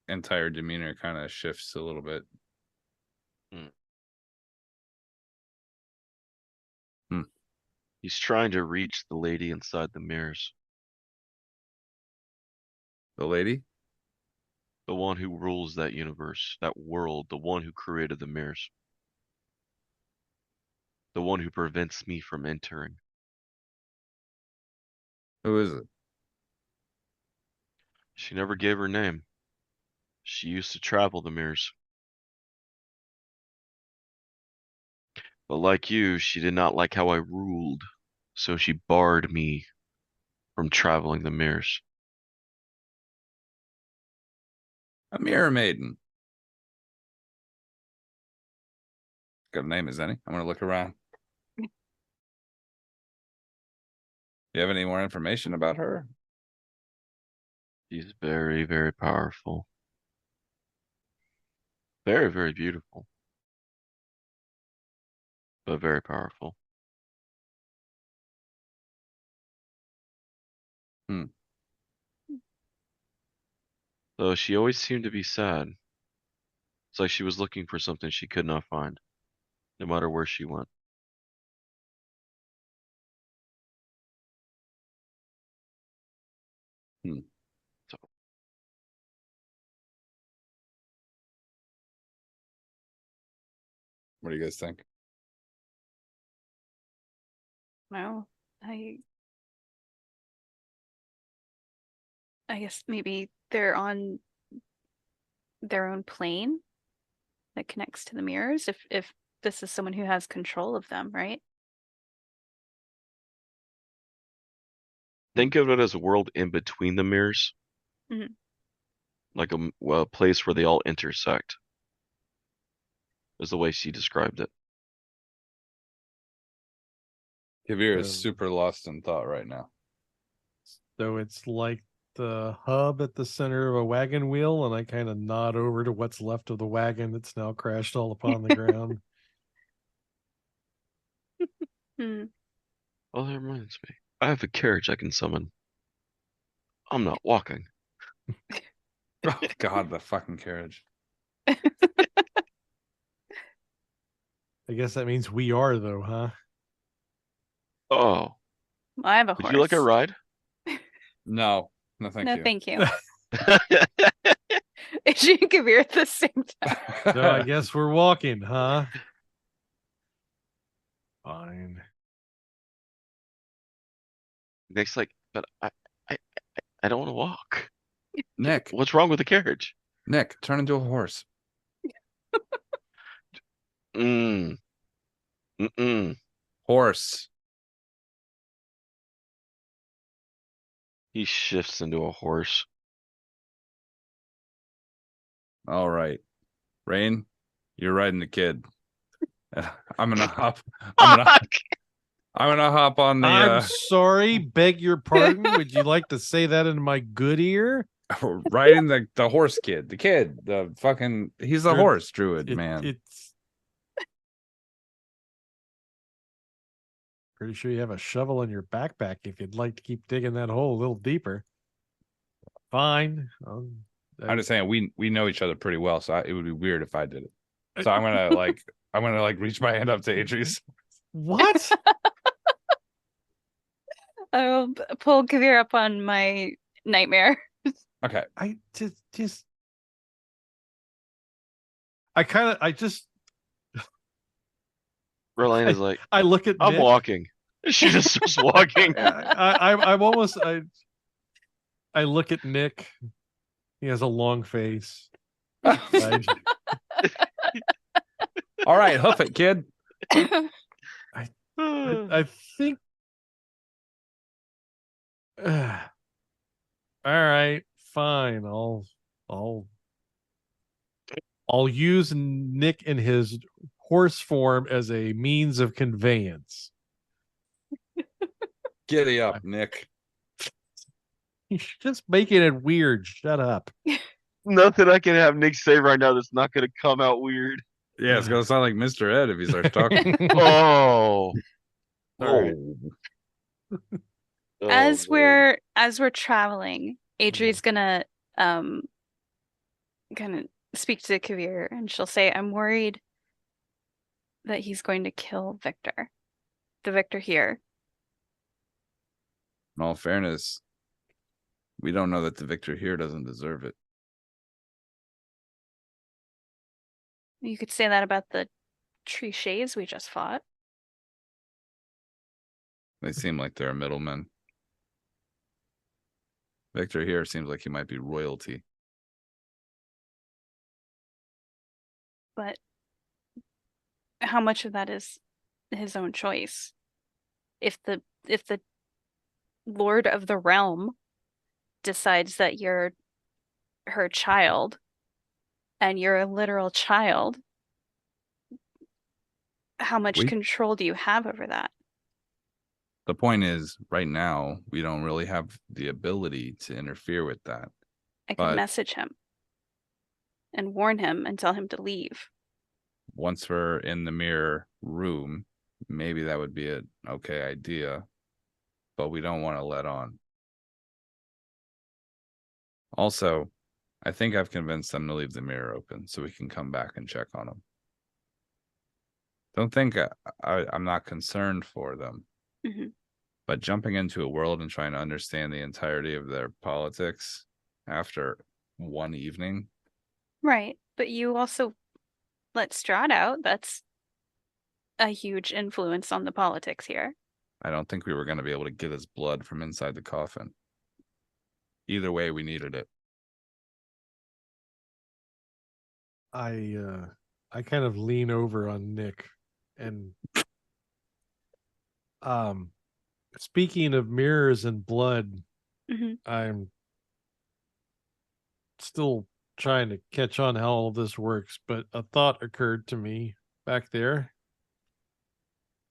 entire demeanor kind of shifts a little bit. He's trying to reach the lady inside the mirrors. The lady? The one who rules that universe, that world, the one who created the mirrors. The one who prevents me from entering. Who is it? She never gave her name. She used to travel the mirrors. But like you, she did not like how I ruled, so she barred me from traveling the mirrors. A mirror maiden. Got a name, is any? I'm gonna look around. You have any more information about her? She's very, very powerful. Very, very beautiful. But very powerful. Though she always seemed to be sad. It's like she was looking for something she could not find, no matter where she went. So, What do you guys think? No, I guess maybe they're on their own plane that connects to the mirrors, if this is someone who has control of them, right? think of it as a world in between the mirrors. Mhm. Like a place where they all intersect. Is the way she described it. Kaeviir is super lost in thought right now. So it's like the hub at the center of a wagon wheel, and I kind of nod over to what's left of the wagon that's now crashed all upon the ground. Hmm. Oh, that reminds me. I have a carriage I can summon. I'm not walking. Oh God, the fucking carriage. I guess that means we are, though, huh? Oh, I have a would horse. you like a ride? No, thank No, you. thank you. She and Kaeviir at the same time. So I guess we're walking, huh? Fine. Nick's like, but I don't want to walk. Nick, What's wrong with the carriage? Nick, turn into a horse. Mm. Mm-mm. Horse. He shifts into a horse. All right. Rain, you're riding the kid. I'm gonna hop. I'm gonna hop on the I'm sorry, beg your pardon. Would you like to say that in my good ear? riding the horse kid. The kid. The fucking he's the horse druid, man. It's pretty sure you have a shovel in your backpack if you'd like to keep digging that hole a little deeper. Fine. I'm just saying we know each other pretty well, so it would be weird if I did it. So I'm gonna reach my hand up to Adrie's. What? I'll pull Kaeviir up on my nightmare. Okay. I just Verlaine is like, I look at I'm Nick. walking. She just starts walking. I'm almost I look at Nick. He has a long face. All right, hoof it, kid. I think. All right, fine. I'll use Nick in his horse form as a means of conveyance. Giddy up, Nick. You're just making it weird. Shut up. Nothing I can have Nick say right now that's not going to come out weird. Yeah, it's gonna sound like Mr. Ed if he starts talking. Oh. All right. As we're traveling, Adrie's gonna kind of speak to Kaeviir, and she'll say, "I'm worried that he's going to kill Victor. The Victor here." In all fairness, we don't know that the victor here doesn't deserve it. You could say that about the Triches we just fought. They seem like they're middlemen. Victor here seems like he might be royalty. But how much of that is his own choice? If the Lord of the Realm decides that you're her child and you're a literal child, how much control do you have over that? The point is, right now, we don't really have the ability to interfere with that. I can message him and warn him and tell him to leave. Once we're in the mirror room, maybe that would be an okay idea, but we don't want to let on. Also, I think I've convinced them to leave the mirror open so we can come back and check on them. Don't think I'm not concerned for them. Mm-hmm. But jumping into a world and trying to understand the entirety of their politics after one evening. Right. But you also let Strahd out. That's a huge influence on the politics here. I don't think we were going to be able to get his blood from inside the coffin. Either way, we needed it. I kind of lean over on Nick and speaking of mirrors and blood, mm-hmm. I'm still trying to catch on how all this works, but a thought occurred to me back there.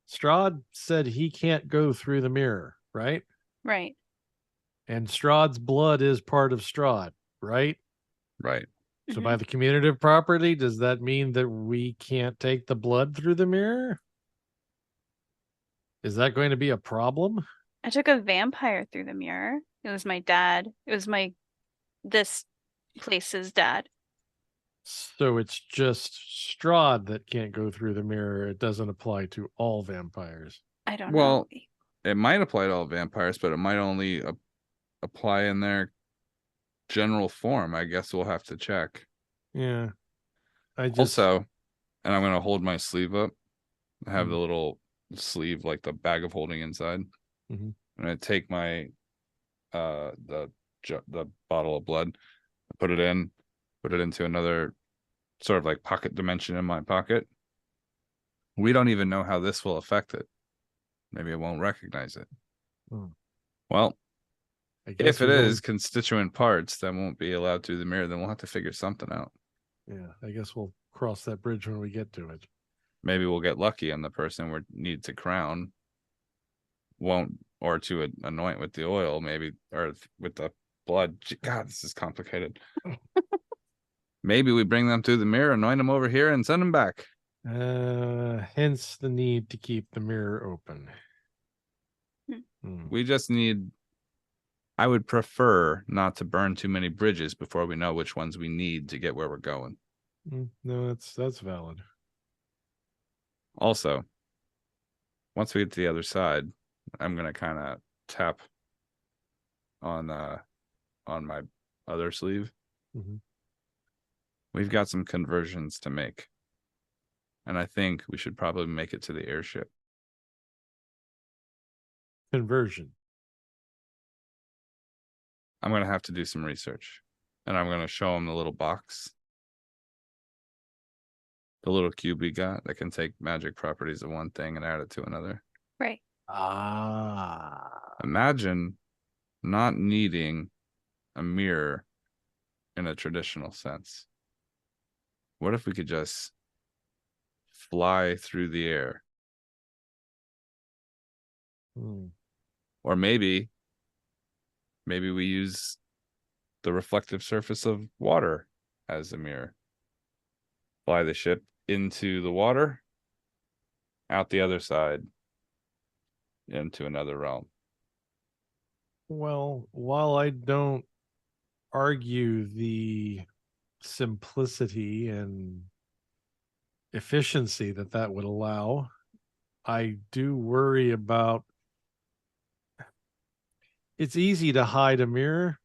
Strahd said he can't go through the mirror, right? Right. And Strahd's blood is part of Strahd, right? Right. So by the commutative property, does that mean that we can't take the blood through the mirror? Is that going to be a problem? I took a vampire through the mirror. It was my dad. It was this place's dad. So it's just Strahd that can't go through the mirror. It doesn't apply to all vampires. I don't know. Well, it might apply to all vampires, but it might only apply in their general form. I guess we'll have to check. Yeah. Also, and I'm going to hold my sleeve up. I have Mhm. the little sleeve, like the bag of holding inside. Mhm. I'm going to take my the bottle of blood, put it into another sort of like pocket dimension in my pocket. We don't even know how this will affect it. Maybe it won't recognize it. Well, if it is constituent parts that won't be allowed through the mirror, then we'll have to figure something out. Yeah, I guess we'll cross that bridge when we get to it. Maybe we'll get lucky and the person we need to crown won't, or to anoint with the oil, maybe, or with the blood. God, this is complicated. Maybe we bring them through the mirror, anoint them over here, and send them back. Hence the need to keep the mirror open. We just need... I would prefer not to burn too many bridges before we know which ones we need to get where we're going. No, that's valid. Also, once we get to the other side, I'm gonna kind of tap on my other sleeve. We've got some conversions to make, and I think we should probably make it to the airship. Conversion. I'm gonna have to do some research, and I'm gonna show them the little box, the little cube we got that can take magic properties of one thing and add it to another. Right. Imagine not needing a mirror in a traditional sense. What if we could just fly through the air? Or maybe we use the reflective surface of water as a mirror. Fly the ship into the water, out the other side, into another realm. Well, while I don't argue the simplicity and efficiency that would allow, I do worry about... It's easy to hide a mirror.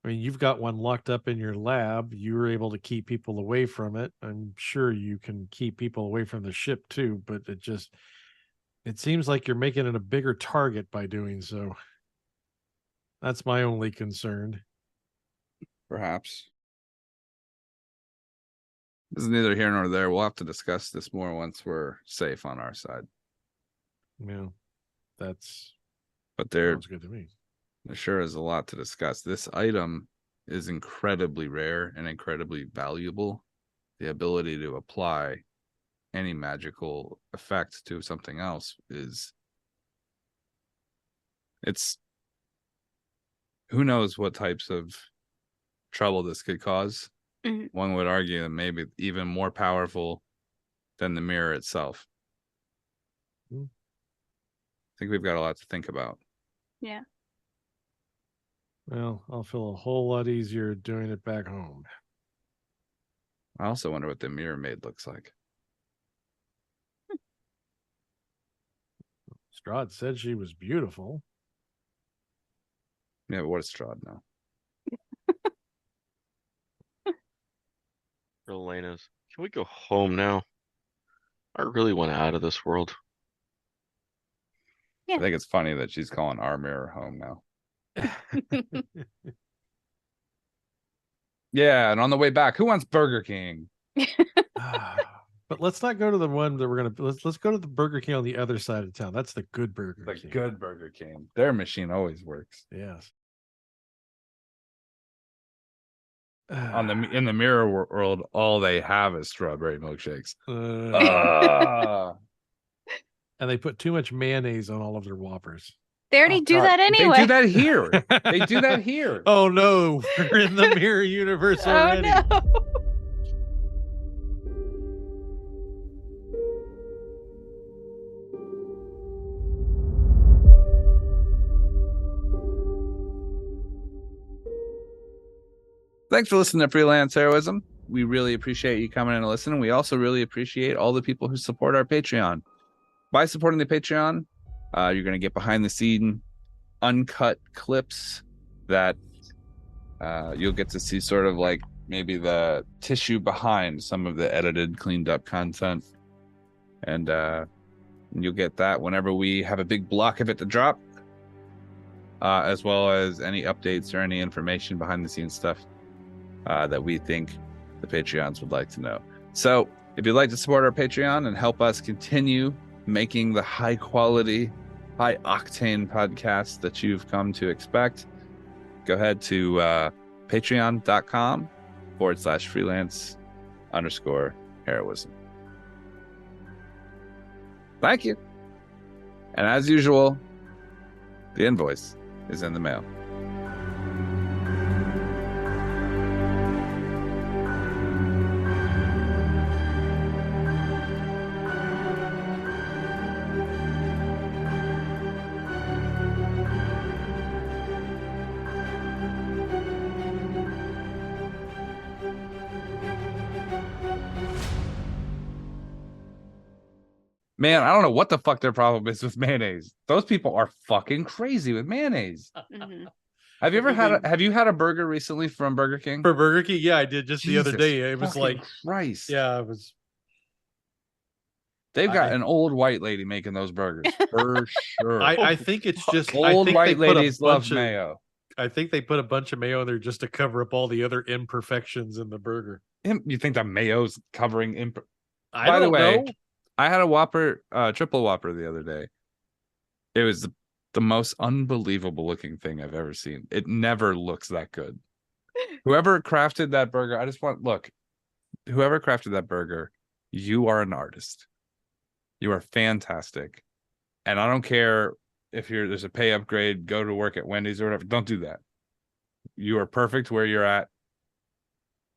I mean, you've got one locked up in your lab. You were able to keep people away from it. I'm sure you can keep people away from the ship too, but it seems like you're making it a bigger target by doing so. That's my only concern. Perhaps. This is neither here nor there. We'll have to discuss this more once we're safe on our side. Yeah, but sounds good to me. There sure is a lot to discuss. This item is incredibly rare and incredibly valuable. The ability to apply any magical effect to something else it's who knows what types of trouble this could cause. One would argue that maybe even more powerful than the mirror itself. I think we've got a lot to think about. Yeah. Well, I'll feel a whole lot easier doing it back home. I also wonder what the mirror maid looks like. Strahd said she was beautiful. Yeah, but what is Strahd now? Elena's. Can we go home now? I really want out of this world. Yeah. I think it's funny that she's calling our mirror home now. Yeah, and on the way back, who wants Burger King? But let's not go to the one that we're gonna. Let's go to the Burger King on the other side of town. That's the good Burger King. The good Burger King. Their machine always works. Yes. In the mirror world, all they have is strawberry milkshakes. And they put too much mayonnaise on all of their Whoppers. They already do that anyway. They do that here. They do that here. Oh no, we're in the mirror universe already. Oh no. Thanks for listening to Freelance Heroism. We really appreciate you coming in and listening. We also really appreciate all the people who support our Patreon. By supporting the Patreon, you're going to get behind the scene, uncut clips that you'll get to see sort of like maybe the tissue behind some of the edited, cleaned up content. And you'll get that whenever we have a big block of it to drop, as well as any updates or any information behind the scenes stuff that we think the Patreons would like to know. So if you'd like to support our Patreon and help us continue making the high quality, high octane podcast that you've come to expect, go ahead to patreon.com/freelance_heroism. Thank you. And as usual, the invoice is in the mail. Man, I don't know what the fuck their problem is with mayonnaise. Those people are fucking crazy with mayonnaise. Mm-hmm. Have you ever had a burger recently from Burger King? For Burger King, yeah, I did just the other day. It was like Christ. Yeah, it was. They've got an old white lady making those burgers for sure. I think it's just old white ladies love mayo. I think they put a bunch of mayo in there just to cover up all the other imperfections in the burger. You think that mayo's covering By the way, I had a Whopper, triple Whopper the other day. It was the most unbelievable looking thing I've ever seen. It never looks that good. Whoever crafted that burger, whoever crafted that burger, you are an artist. You are fantastic. And I don't care if there's a pay upgrade, go to work at Wendy's or whatever. Don't do that. You are perfect where you're at.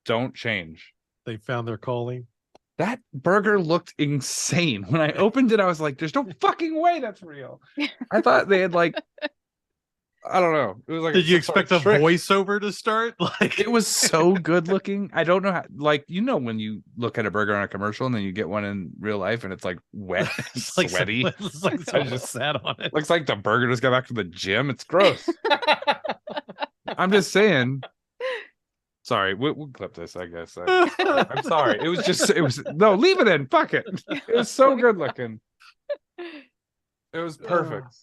Don't change. They found their calling. That burger looked insane. When I opened it, I was like, there's no fucking way that's real. I thought they had like, I don't know. It was like, did you expect a voiceover to start? Like, it was so good looking. I don't know how, like, when you look at a burger on a commercial and then you get one in real life and it's like wet, it's like sweaty. It's like someone just sat on it. Looks like the burger just got back from the gym. It's gross. I'm just saying. Sorry, we'll clip this, I guess. I'm sorry. It was no, leave it in. Fuck it. It was so good looking. It was perfect.